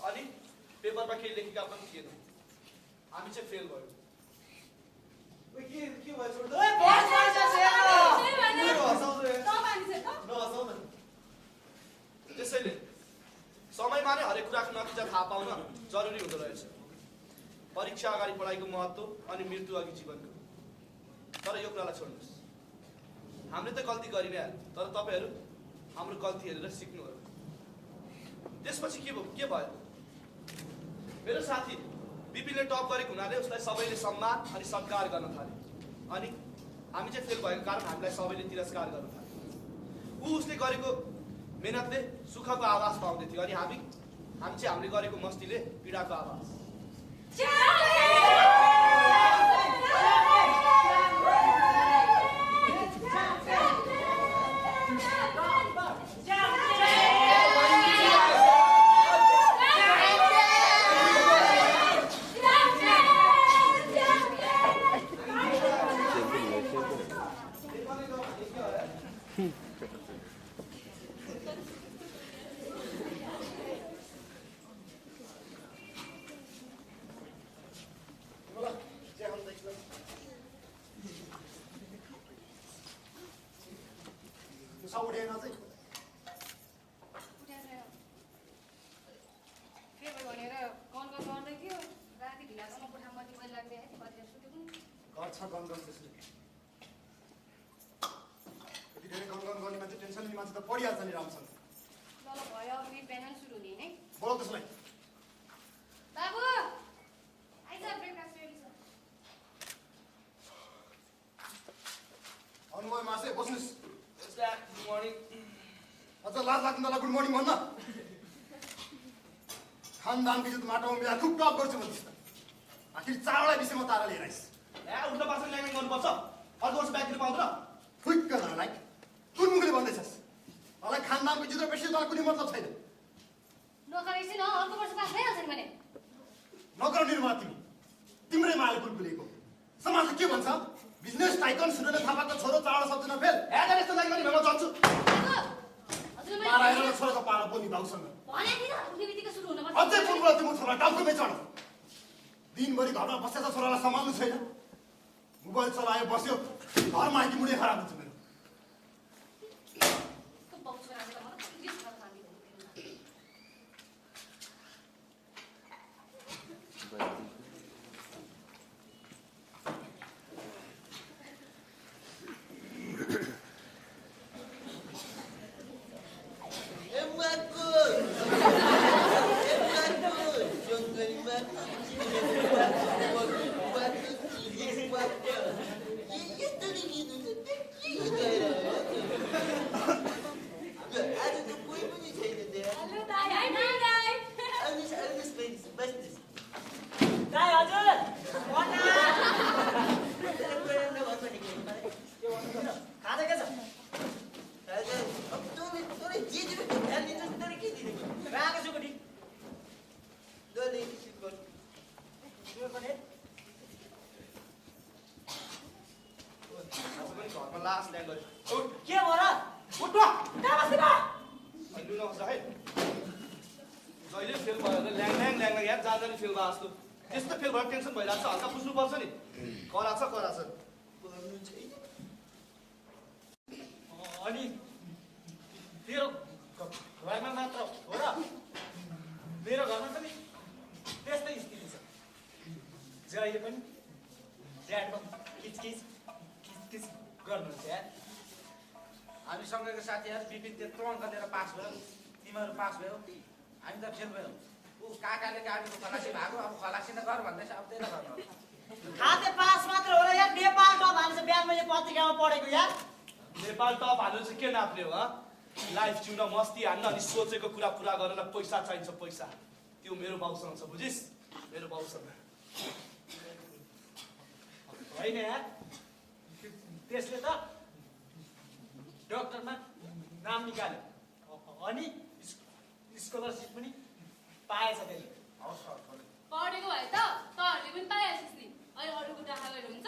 अनि पेपरमा केही लेखेका पनि थिएन हामी चाहिँ फेल भयो के भयो छोड्दा ओए बस बस त्यसैले समयमा नै हरेक कुराको नतिजा थाहा पाउन जरुरी हुँदो रहेछ परीक्षा अगाडि पढाइको महत्त्व अनि मृत्यु अघि जीवनको तर यो कुरालाई छोड्नुहोस् हामीले त गल्ती गरि नै हाल्यौँ तर तपाईँहरू हाम्रो गल्ती हेरेर सिक्नु हो त्यसपछि के भयो मेरो साथी बिपिनले टप गरेको हुनाले उसलाई सबैले सम्मान अनि सत्कार गर्न थाले अनि हामी चाहिँ फेल भएको कारण हामीलाई सबैले तिरस्कार गर्न थाले उसले गरेको मेहनतले सुखको आवाज पाउँदै थियो अनि हामी चाहिँ हामीले गरेको मस्तीले पीडाको आवाज पढिहाल्छ नि राम्रोसँग ल भयो अब मेरो प्यानल सुरु हुने है बोलाउ त्यसलाई बाबु आइज ब्रेकफास्ट रेडी छ आउनुभयो मासे बस्नुहोस् गुड मर्निङ अझ लाज लाग्नु तँलाई गुड मर्निङ भन्न खानदानको इज्जत माटोमा मिलाएर खुब टप गर्छु भन्दैछ आखिर 4 वटा विषयमा तारा लिएर आइस उल्टा पास ल्याङ्ग्वेज गर्नुपर्छ अर्को वर्ष ब्याक दिनु पाउँदैन फुक्क नलाई कुन मुखले भन्दैछस् मलाई खानदानको इज्जत र पेशी तँलाई कुनै मतलब छैन नगरेपछि न अर्को वर्ष पास भइहाल्छ नि भने नगर निर्माण तिम्रै माले बुलबुलेको समाजले के भन्छ बिजनेस टाइकन सुनेर थापाको छोरो चाडा सक्दैन फेल हेर यस्तो लागि पनि म जान्छु पारा हेरेर छोराको पारा बोनी भाउसँग अझै पूर्व तिम्रो छोरा टाउको बेचण दिनभरि घरमा बसेर छोरालाई सम्हाल्नु छैन मोबाइल चलायो बस्यो घरमा आइकी मुडे खराब हुन्छ मेरो त्यस्तो फेल भएर टेन्सन भइरहेको छ हल्का बुझ्नुपर्छ नि कराछ अनि तेरो घरमा मात्र हो र मेरो घरमा पनि त्यस्तै स्थिति छ जहिले पनि ड्याडमा किचकिच गर्नुहुन्छ यार हामीसँगको साथीहरू विपिन त्यत्रो अङ्क लिएर पास भयो तिमीहरू पास भयो हामी त फेल भयौँ ऊ काकाले गाडीको खलासी भएको अब खलासी त गर भन्दैछ अब त्यही त गर्नु खाते पास मात्र हो र यार नेपाल टप हाल्छ बिहान मैले पत्रिकामा पढेको यार नेपाल टप हाल्नु चाहिँ के नाप्ने हो लाइफ जिउन मस्ती हान्न अनि सोचेको कुरा पुरा गर्न पैसा चाहिन्छ पैसा त्यो मेरो बाउसँग छ बुझिस् मेरो बाउसँग होइन यार त्यसले त डक्टरमा नाम निकाल्यो अनि स्कलरसिप पनि पाएछ त्यसले पढेको भए त तँहरूले पनि पाइहाल्छस् नि अहिले अरूको डाहा गरेर हुन्छ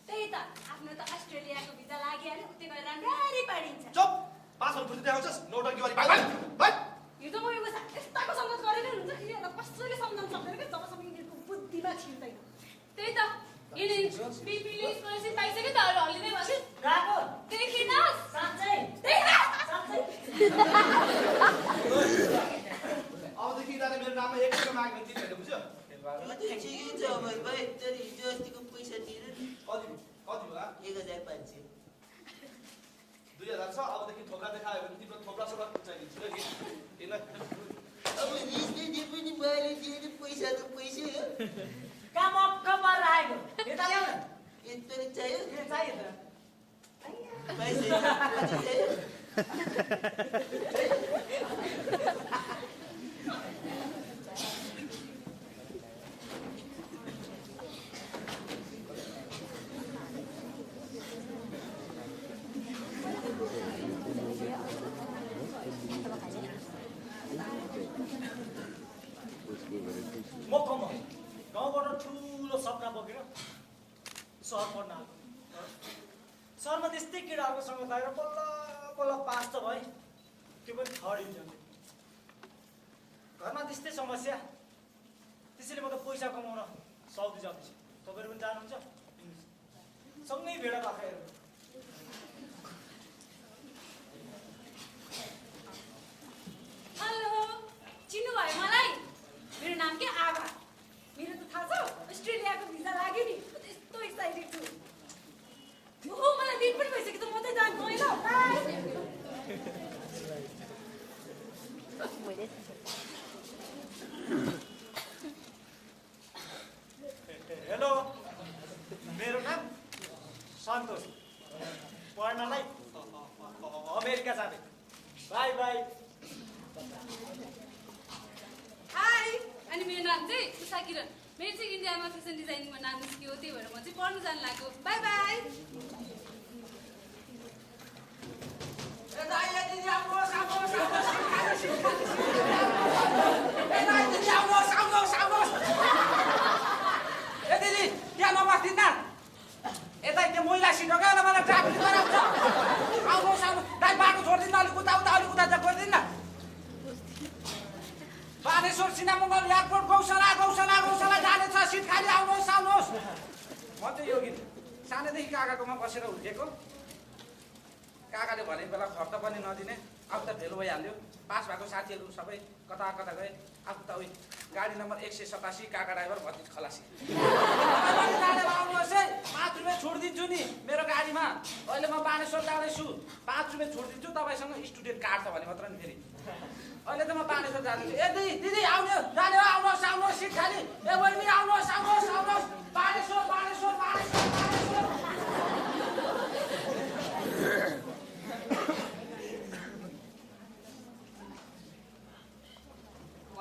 त्यही त आफ्नो त अस्ट्रेलियाको भिजा लागिहाल्यो उतै गएर राम्ररी पढिन्छ चुप पासहरू फुर्ती देखाउँछस् नौटङ्की वाली भाइ यो त म यो यस्ताको सङ्गत गरेकै हुन्छ कि यसलाई कसैले सम्झाउन सक्दैन कि जबसम्म यिनीहरूको बुद्धिमा छिर्दैन त्यही त यिनीहरू बिपीले स्कलरसिप पाइसक्यो त अरू हल्लिँदै बस्यो गएको देखिनस् साँच्चै अबदेखि यिनीहरूले मेरो नाममा एक रुपियाँ माग्यो भने दिँदैन बुझ्यो कति भयो 2000 छ अबदेखि थोप्रा देखायो भने तिम्रो थोप्रा सबै चाहिन्छ काम अक्क परेर आएको यता ल्याउ न चाहियो म कम गाउँबाट ठुलो सपना बोकेर सहर पढ्न आएको सहरमा त्यस्तै केटाहरूको सँग लागेर बल्ल बल्ल पास त भएँ त्यो पनि 3rd डिभिजन घरमा त्यस्तै समस्या त्यसैले म त पैसा कमाउन साउदी जाँदैछु तपाईँहरू पनि जानुहुन्छ सँगै भेडा बाख्रा हेर्नु हेलो चिन्नु भयो मलाई मेरो नाम के आभा मेरो त थाहा छ अस्ट्रेलियाको भिजा लाग्यो नि यस्तो एक्साइटेड छु हो मलाई दिन पनि भइसक्यो त म चाहिँ जान्छु है ल हेलो मेरो नाम सन्तोष पढ्नलाई अमेरिका जाँदै बाई बाई हाई अनि मेरो नाम चाहिँ उषा किरण मेरो चाहिँ इन्डियामा फेसन डिजाइनिङमा नाम निस्क्यो त्यही भएर म चाहिँ पढ्नु जानु लाग्यो बाई बाई साउनुहोस् बानेश्वर सिनामङ्गल एयरपोर्ट गौशाला गौशाला गौशाला जानेछ सिट खाली आउनुहोस् आउनुहोस् म चाहिँ योगी सानैदेखि काकाकोमा बसेर हुर्केको काकाले भने बेला खर्च पनि नदिने अब त ढेलो भइहाल्यो पास भएको साथीहरू सबै कता कता गए आफू त उही गाडी नम्बर 187 काका ड्राइभर भतिज खलासी आउनुहोस् है 5 रुपियाँ छुट दिन्छु नि मेरो गाडीमा अहिले म बानेश्वर जाँदैछु 5 रुपियाँ छुट दिन्छु तपाईँसँग स्टुडेन्ट कार्ड छ भने मात्र नि फेरि अहिले त म बानेश्वर जाँदैछु ए दिदी आउने जाने हो आउनुहोस् आउनुहोस् सिट खाली ए बहिनी आउनुहोस् आउनुहोस् आउनुहोस् बानेश्वर बानेश्वर बानेश्वर बानेश्वर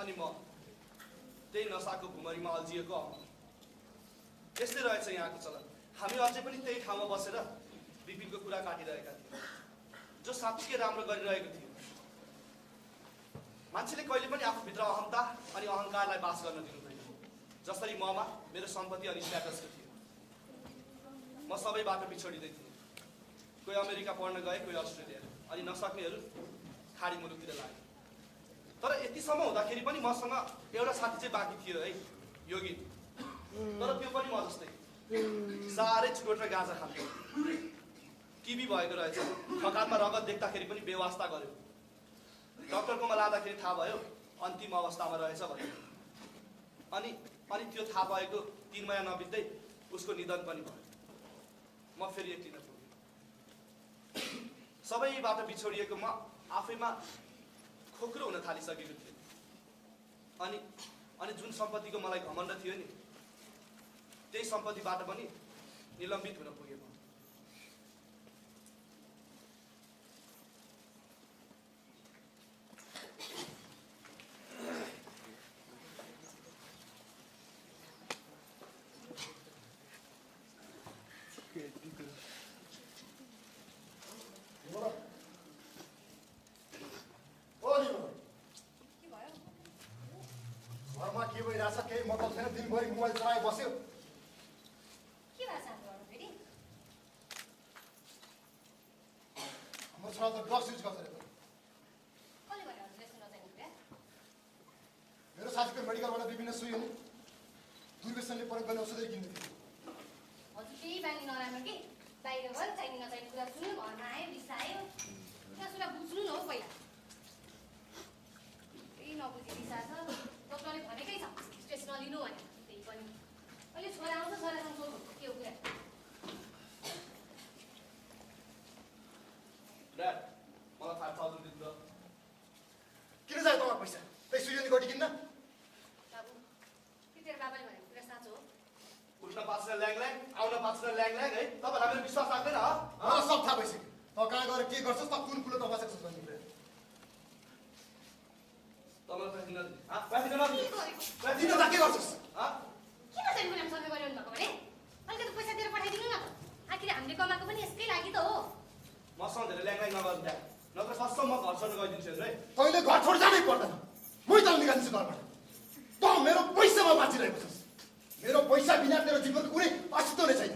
अनि म त्यही नसाको भुमरीमा अल्झिएको यस्तै रहेछ यहाँको चलन हामी अझै पनि त्यही ठाउँमा बसेर विपिनको कुरा काटिरहेका थियौँ जो साँच्चै राम्रो गरिरहेको थियो मान्छेले कहिले पनि आफूभित्र अहमता अनि अहङ्कारलाई बास गर्न दिनुहुँदैन जसरी ममा मेरो सम्पत्ति अनि स्ट्याटसको थियो म सबैबाट बिछोडिँदै थिएँ कोही अमेरिका पढ्न गए कोही अस्ट्रेलिया अनि नसक्नेहरू खाडी मुलुकतिर लागे तर यतिसम्म हुँदाखेरि पनि मसँग एउटा साथी चाहिँ बाँकी थियो है योगी तर त्यो पनि म जस्तै साह्रै चुरोट र गाँजा खान्थ्यो टिबी भएको रहेछ खकानमा रगत देख्दाखेरि पनि बेवास्ता गर्यो डक्टरकोमा लाँदाखेरि थाहा भयो अन्तिम अवस्थामा रहेछ भने अनि त्यो थाहा भएको 3 महिना नबित्दै उसको निधन पनि भयो म फेरि एक्लिन पुगेँ सबैबाट बिछोडिएको म आफैमा खोक्रो हुन थालिसकेको थियो अनि जुन सम्पत्तिको मलाई घमण्ड थियो नि त्यही सम्पत्तिबाट पनि निलम्बित हुन पुगेँ म घरमा के भइरहेछ केही मतलब छैन दिनभरि मोबाइल चलाए बस्यो के भएको छ हाम्रो फेरि हाम्रो छोरा त ड्रग्स युज गर्छ अरे कसले भन्यो हजुरले सुन्न चाहिँ कुरा मेरो साथीको मेडिकलबाट विभिन्न सुई अनि दुर्व्यसनले प्रयोग गर्ने औषधि किन्दै थियो हजुर केही बानी नराम्रो कि बाहिर भयो चाहिने नचाहिने कुरा सुन्यो घरमा आयो रिसायो कुरा सुरा बुझ्नु न हो पहिला केही नबुझी रिसा छ डक्टरले भनेकै छ स्ट्रेस नलिनु भने त्यही पनि अहिले छोरा आउँछ छोरासँग सोध्नु के हो कुरा ड्याड मलाई 5000 दिनु त किन चाहियो तपाईँलाई पैसा त्यही सुई अनि गटी किन्न बाबु के तेरो बाबाले भनेको कुरा साँचो हो उठ्न पाच्न ल्याङ ल्याङ आउन पाच्न ल्याङ ल्याङ है तपाईँलाई मेरो विश्वास लाग्दैन मलाई सब थाहा भइसक्यो त कहाँ गएर के गर्छस् त कुन कुलो त बसेको छस् भन्ने कुरा तपाईँलाई पैसा दिनु पैसा दिनु दिनु त के गर्छस् किन चाहिँ गुनाम सर्वे गरिरहनु भएको भने अलिकति पैसा दिएर पठाइदिनु न त आखिर हामीले कमाएको पनि यसकै लागि त हो मसँग धेरै ल्याङ ल्याङ नगर्नु ड्याड नत्र सस्तो म घर छोड्नु गइदिन्छु है तैँले घर छोड जानै पर्दैन मै तल निकाल्छु घरबाट त मेरो पैसामा बाँचिरहेको छस् मेरो पैसा बिना तेरो जीवनको कुनै अस्तित्व नै छैन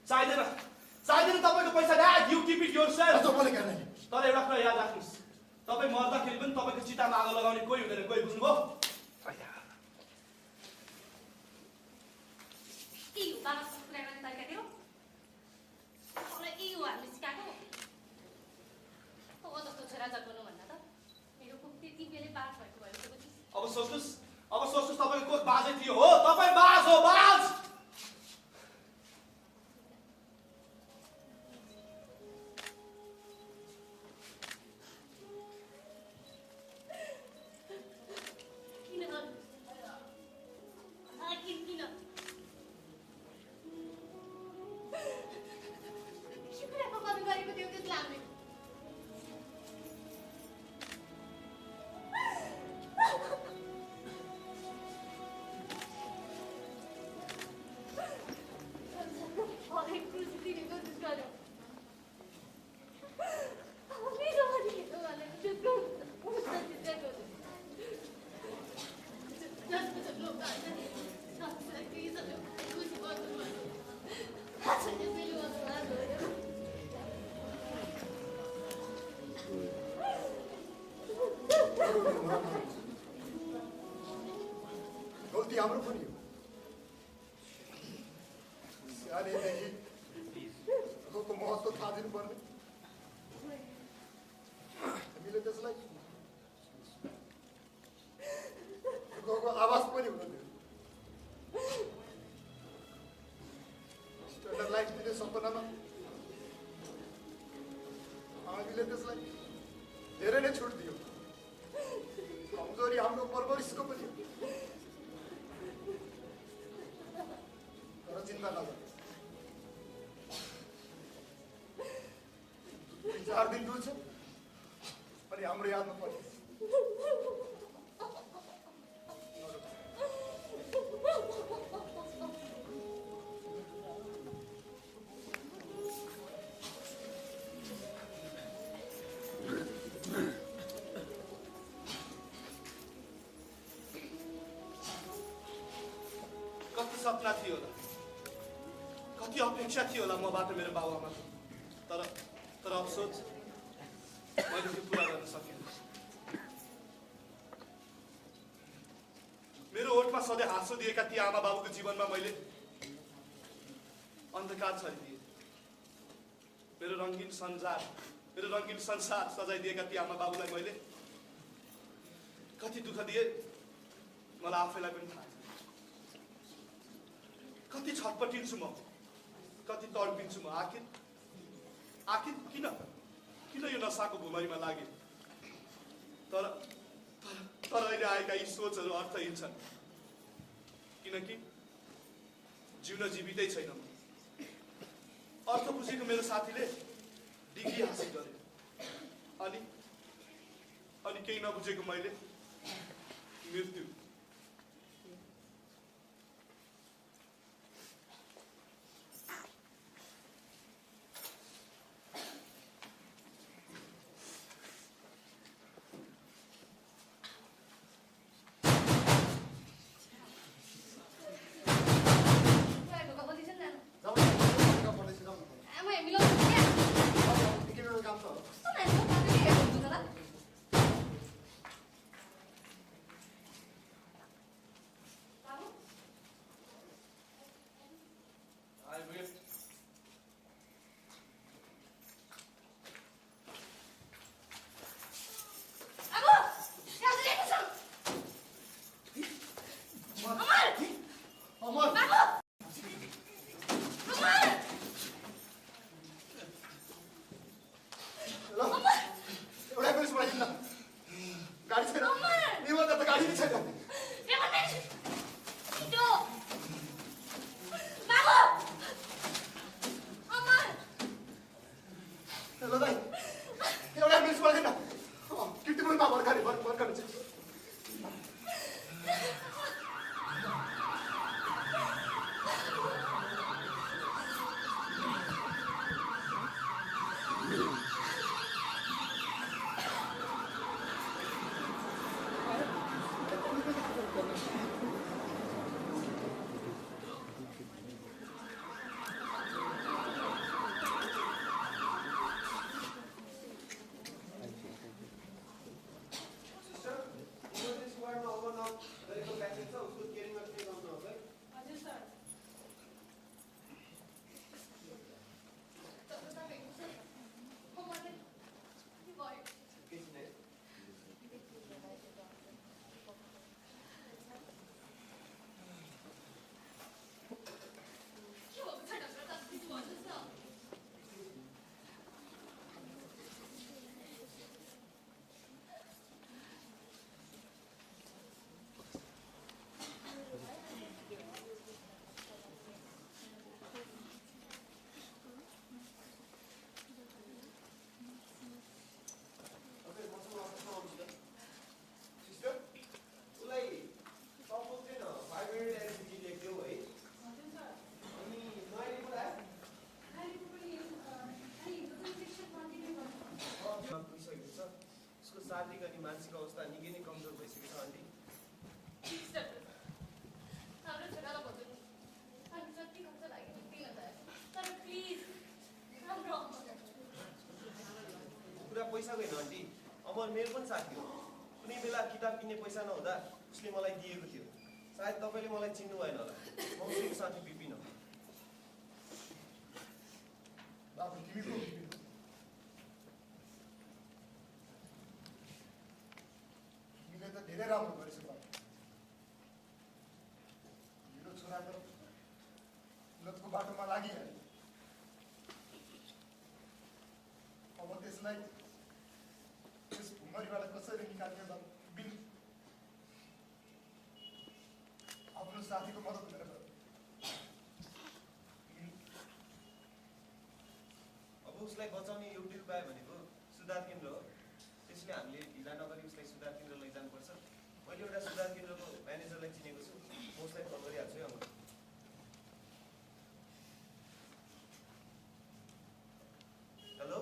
चाहिँदैन चाहिँदैन तपाईँको पैसा dad you keep it yourself त बोले क्या तर एउटा कुरा याद राख्नुहोस् तपाईँ मर्दाखेरि पनि तपाईँको चितामा आगो लगाउने कोही हुँदैन कोही बुझ्नुभयो के हो बाबासँग कुरा गर्ने तरिका तेरो मलाई के हो हामीले सिकाएको हो जस्तो छोरा जन्मनु भन्दा त मेरो कुक त्यति बेलै बाज भएको भए अब सोच्नुहोस् तपाईँको कोही बाजै थियो हो तपाईँ बाज हो बाज गल्ती हाम्रो पनि हो। सानैदेखि दुःखको महत्त्व थाहा दिनुपर्ने, हामीले त्यसलाई दुःखको आवाज पनि हुन दियो। स्ट्यान्डर्ड लाइफ दिने सपनामा हामीले त्यसलाई धेरै नै छुट दियो। कमजोरी हाम्रो परवरिशको पनि हो। तर चिन्ता नगर, 4 दिन डुल्छ अनि हाम्रो यादमा पर्छ। कति सपना थियो होला, कति अपेक्षा थियो होला मबाट मेरो बाबुआमाको, तर अफसोस मैले त्यो पुरा गर्न सकिनँ। मेरो ओठमा सधैँ हाँसो दिएका ती आमा बाबुको जीवनमा मैले अन्धकार छरिदिएँ। मेरो रङ्गीन संसार सजाइदिएका ती आमा बाबुलाई मैले कति दुःख दिए मलाई आफैलाई पनि थाहा छ। कति छटपटिन्छु म, कति तडपिन्छु म। आखिर किन यो नसाको भुमरीमा लागे। तर अहिले आएका यी सोचहरू अर्थहीन छन्, किनकि जिउन जीवितै छैन म। अर्थ बुझेको मेरो साथीले डिग्री हासिल गरे, अनि केही नबुझेको मैले मृत्यु। शारीरिक अनि मानसिक अवस्था निकै नै कमजोर भइसकेको छ आन्टी। हाम्रो छोरालाई भन्नु नि, अनि जति खर्च लाग्यो दिन तर प्लिज हाम्रो कुरा पैसाको होइन आन्टी, अमर मेरो पनि साथी हो। कुनै बेला किताब किन्ने पैसा नहुँदा उसले मलाई दिएको थियो। सायद तपाईँले मलाई चिन्नु भएन होला म उसको साथी बिपिन हो बाबु तिमी को तिमीले त धेरै राम्रो गरेछ बाबु मेरो छोरा त लतको बाटोमा लागिहाल्यो अब त्यसलाई त्यस भुमरीबाट कसरी निकाल्ने बाबु बिन आफ्नो साथीको मद्दत गरेर अब उसलाई बचाउने एउटै उपाय भनेको सुधार केन्द्र हो त्यसले हामीले ढिला नगरी उसलाई सुधार केन्द्र लैजानुपर्छ मैले एउटा सुधार केन्द्रको म्यानेजरलाई चिनेको छु म उसलाई फोन गरिहाल्छु है uncle hello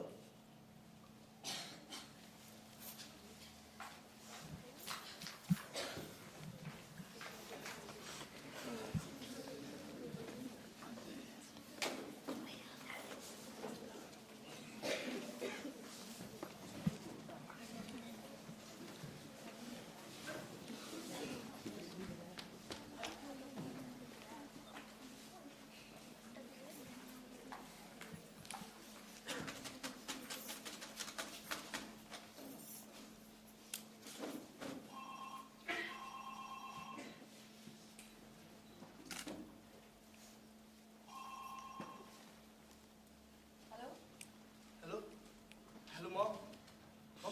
hello hello hello मम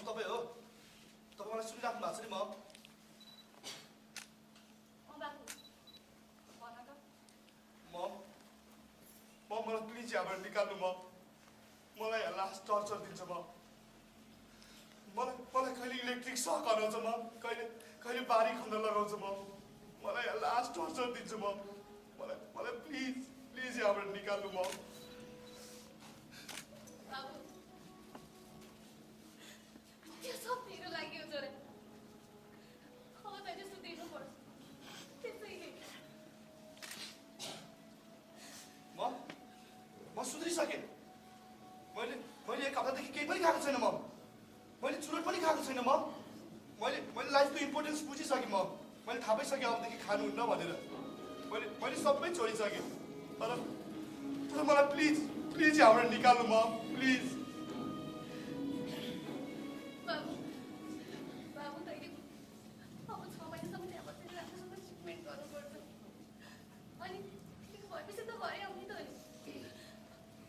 तपाईँ हो तपाईँ मलाई सुनिराख्नु भएको छ नि मम बाबु भन त मम मलाई प्लिज यहाँबाट निकाल्नु मम मलाई यहाँ लास्ट टर्चर दिन्छ मम मलाई कहिले इलेक्ट्रिक सक हराउँछ मम कहिले बारी खन्न लगाउँछ मम मलाई यहाँ लास्ट टर्चर दिन्छ मम मलाई प्लिज यहाँबाट निकाल्नु मम बाबु त्यो सब मेरो लागि हो छोरा अब तैँले सुध्रिनुपर्छ त्यसैले म सुध्रिसकेँ मैले एक हप्तादेखि केही पनि खाएको छैन मम मैले चुरोट पनि खाएको छैन मम मैले लाइफको इम्पोर्टेन्स बुझिसकेँ मम मैले थाहा पाइसकेँ अबदेखि खानुहुन्न भनेर मैले सबै छोडिसकेँ तर मलाई प्लिज यहाँबाट निकाल्नु मम प्लिज बाबु तैँले अब 6 महिनासम्म त्यहाँ बसेर राम्रोसँग ट्रिटमेन्ट गर्नुपर्छ अनि तिम्रो भएपछि त घरै आउने त हो नि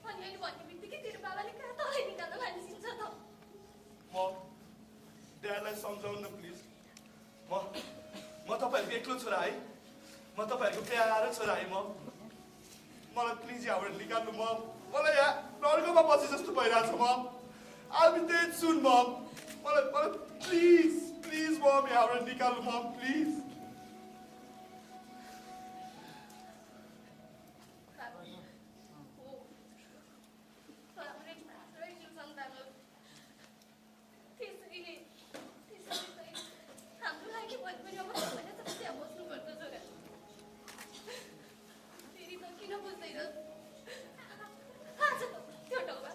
अनि अहिले भन्ने बित्तिकै तेरो बाबाले कहाँ तँलाई निकाल्न लानिसिन्छ त मम ड्याडलाई सम्झाउनु न प्लिज म तपाईँहरूको एक्लो छोरा है म तपाईँहरूको प्यारो छोरा है मम मलाई प्लिज यहाँबाट निकाल्नु मम मलाई यहाँ नर्कमा बसे जस्तो भइरहेछ मम I'll be dead soon मम मलाई प्लिज मम यहाँबाट निकाल्नु मम प्लिज हाम्रो लागि पनि अब त्यहाँ बस्नुपर्छ छोरा फेरि त किन बुझ्दैनस् आज त त्यो ठाउँमा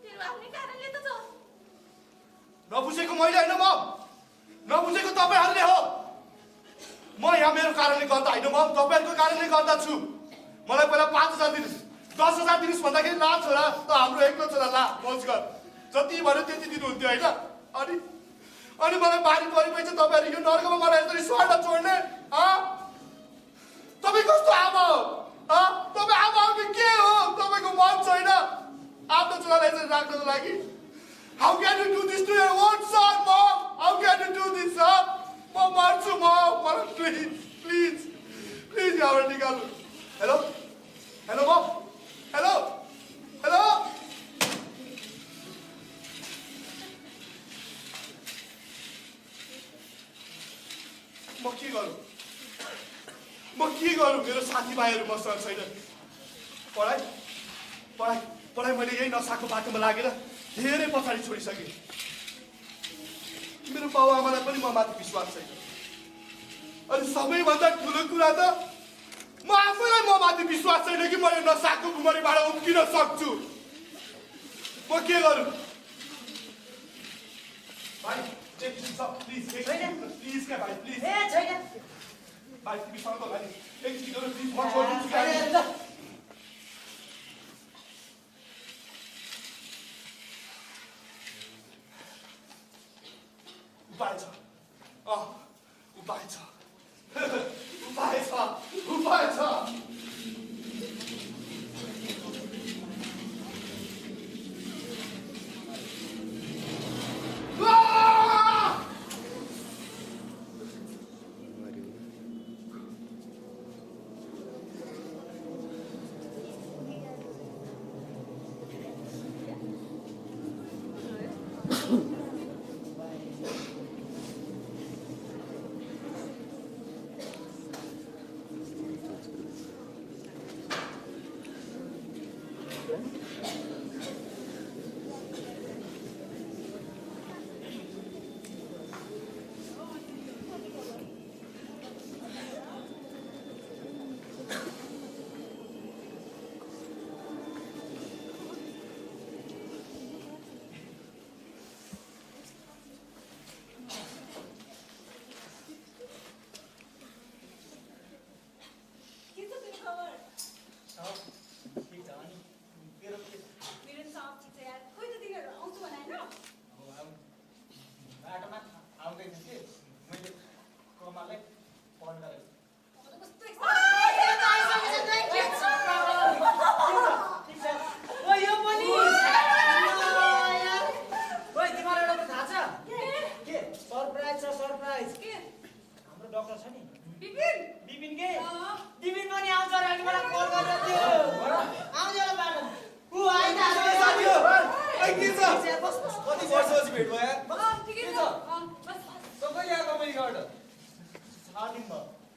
तेरो आउने कारणले त छ नबुझेको मैले होइन मम नबुझेको तपाईँहरूले हो म यहाँ मेरो कारणले गर्दा होइन मम तपाईँहरूको कारणले गर्दा छु मलाई पहिला 5,000 दिनुहोस् 10,000 दिनुहोस् भन्दाखेरि ला छोरा त हाम्रो एक्लो छोरा ला मोज गर जति भन्यो त्यति दिनुहुन्थ्यो होइन अनि मलाई बारी परिपछि तपाईँहरू यो नर्कमा मलाई यसरी स्वर्ण छोड्ने तपाईँ कस्तो आमा हो तपाईँ आमा हो कि के हो तपाईँको मन छैन आफ्नो छोरालाई यसरी राख्नको लागि How can you do this to your own son, Mom? How can you do this, huh? Mom, marchu, Mom. Please, यहाँबाट निकाल्नु हेलो Mom? Hello? म के गरौँ मेरो साथीभाइहरू मसँग छैन पढाइ मैले यही नसाको बाटोमा लागेर धेरै पछाडि छोडिसकेँ मेरो बाउ आमालाई पनि म माथि विश्वास छैन अनि सबैभन्दा ठुलो कुरा त म आफैलाई म माथि विश्वास छैन कि म यो नसाको भुमरीबाट उम्किन सक्छु म के गरौँ भाइ प्लिज क्या भाइ प्लिज ए छैन भाइ तिमी सँग होला नि एकछिन गएर प्लिज म छोडिदिन्छु गाडी उपाय छ उपाय छ उपाय छ उपाय छ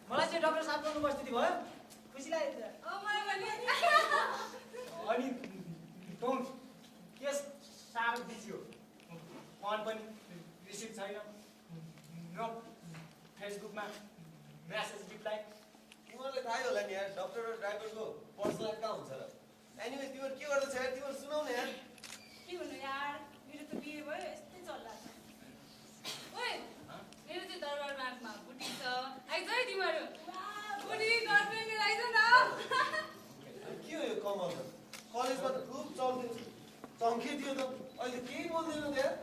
मलाई चाहिँ डाक्टर साहबको उपस्थिति भयो खुसी लाग्यो अनि केस साह्रो बिजी हो फोन पनि रिसिभ छैन न फेसबुकमा मेसेज रिप्लाई तिमीहरूलाई थाहै होला नि यार डक्टर र ड्राइभरको पर्सनल कहाँ हुन्छ र एनिवे तिमीहरू के गर्दैछ यार तिमीहरू सुनाउ न यार के भन्नु यार मेरो त बिहे भयो यस्तै चल्ला ओए मेरो चाहिँ दरबार मार्गमा बुटी छ आइज है तिमीहरू बुटी गर्लफ्रेन्ड लिएर आइज न के हो यो कमल कलेजमा त खुब चम्खे थियो त अहिले केही बोल्दैन यार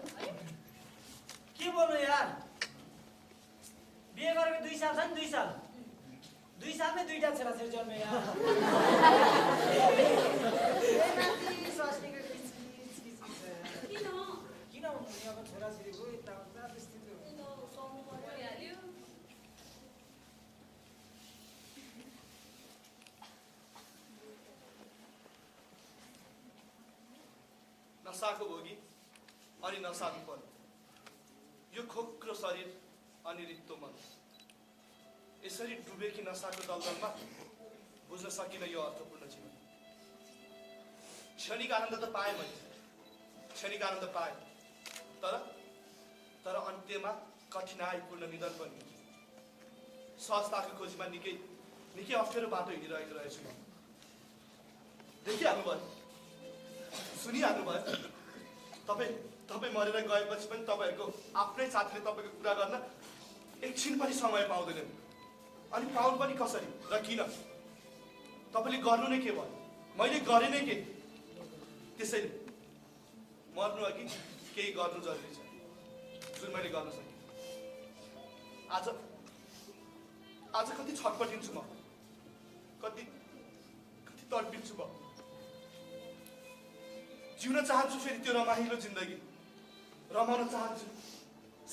के बोल्नु यार बिहे गरेको 2 साल छ नि 2 सालमै 2टा छोराछोरी जन्मे यार किन हुनु अब छोराछोरीको यताउता त्यस्तै नसाको भोगी अनि नसाको पन यो खोक्रो शरीर अनि रित्तो मन यसरी डुबेकी नसाको दलदलमा बुझ्न सकिन यो अर्थपूर्ण जीवन क्षणिक आनन्द त पाएँ मैले क्षणिक आनन्द पाएँ तर अन्त्यमा कठिनाइपूर्ण निधन पनि सहजताको खोजीमा निकै अप्ठ्यारो बाटो हिँडिरहेको रहेछु म देखिहाल्नु भयो सुनिहाल्नु भयो तपाईँ मरेर गएपछि पनि तपाईँहरूको आफ्नै साथीले तपाईँको कुरा गर्न एकछिन पनि समय पाउँदैनन् अनि पाउनु पनि कसरी र किन तपाईँले गर्नु नै के भयो मैले गरेँ नै के त्यसैले मर्नु अघि केही गर्नु जरुरी छ जुन मैले गर्न सकेँ आज कति छटपटिन्छु म कति तडपिन्छु म जिउन चाहन्छु फेरि त्यो रमाइलो जिन्दगी रमाउन चाहन्छु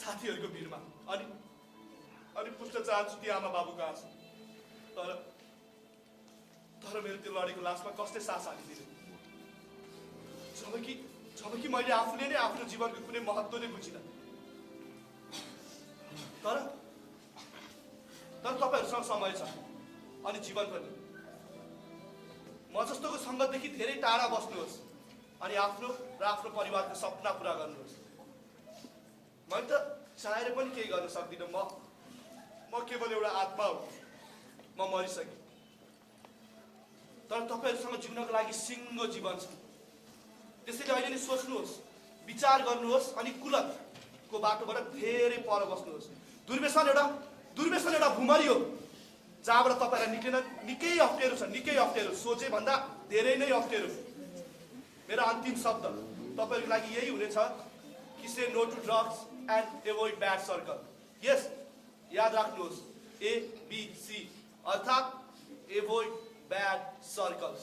साथीहरूको भिडमा अनि पुस्न चाहन्छु ती आमा बाबुको आँसु तर मेरो त्यो लडेको लासमा कसले सास हालिदिने जबकि मैले आफूले नै आफ्नो जीवनको कुनै महत्त्व नै बुझिनँ तर तपाईँहरूसँग समय छ अनि जीवन पनि म जस्तोको सङ्गतदेखि धेरै टाढा बस्नुहोस् अनि आफ्नो र आफ्नो परिवारको सपना पुरा गर्नुहोस् मैले त चाहेर पनि केही गर्न सक्दिनँ म केवल एउटा आत्मा हो म मरिसकेँ तर तपाईँहरूसँग जिउनको लागि सिङ्गो जीवन छ त्यसैले अहिले नै सोच्नुहोस् विचार गर्नुहोस् अनि कुलतको बाटोबाट धेरै पर बस्नुहोस् दुर्व्यसन एउटा भुमरी हो जहाँबाट तपाईँलाई निकै अप्ठ्यारो छ, निकै अप्ठ्यारो, सोचे भन्दा धेरै नै अप्ठ्यारो। मेरो अन्तिम शब्द तपाईँहरूको लागि यही हुनेछ कि say no to drugs and avoid bad circle. Yes, याद राख्नुहोस्, ABC अर्थात् avoid bad circles.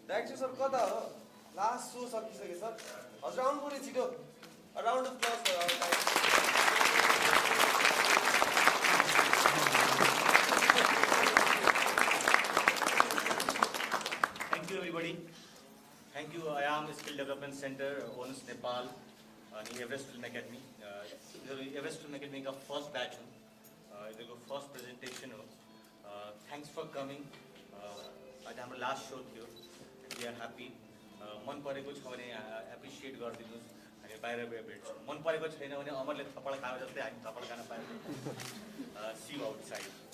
Director sir कता हो? लास्ट सो सकिसक्यो सर। हजुर आउनु पऱ्यो छिटो। Round off plus Thank you everybody. Thank you IAM Skill Development Center, ONS Nepal, अनि Everest film academy. Everest film academy का फर्स्ट बैच हो, इधरको फर्स्ट प्रेजेंटेशन हो। Thanks for coming. आज हाम्रो लास्ट शो थियो। We are happy. मन परेको छ भने एप्रिसिएट गरिदिनुहोस्। हामी बाहिर भेट्छौँ। मन परेको छैन भने अमरले थप्पड खायो जस्तै हामी थप्पड खान पाएँ। See you outside.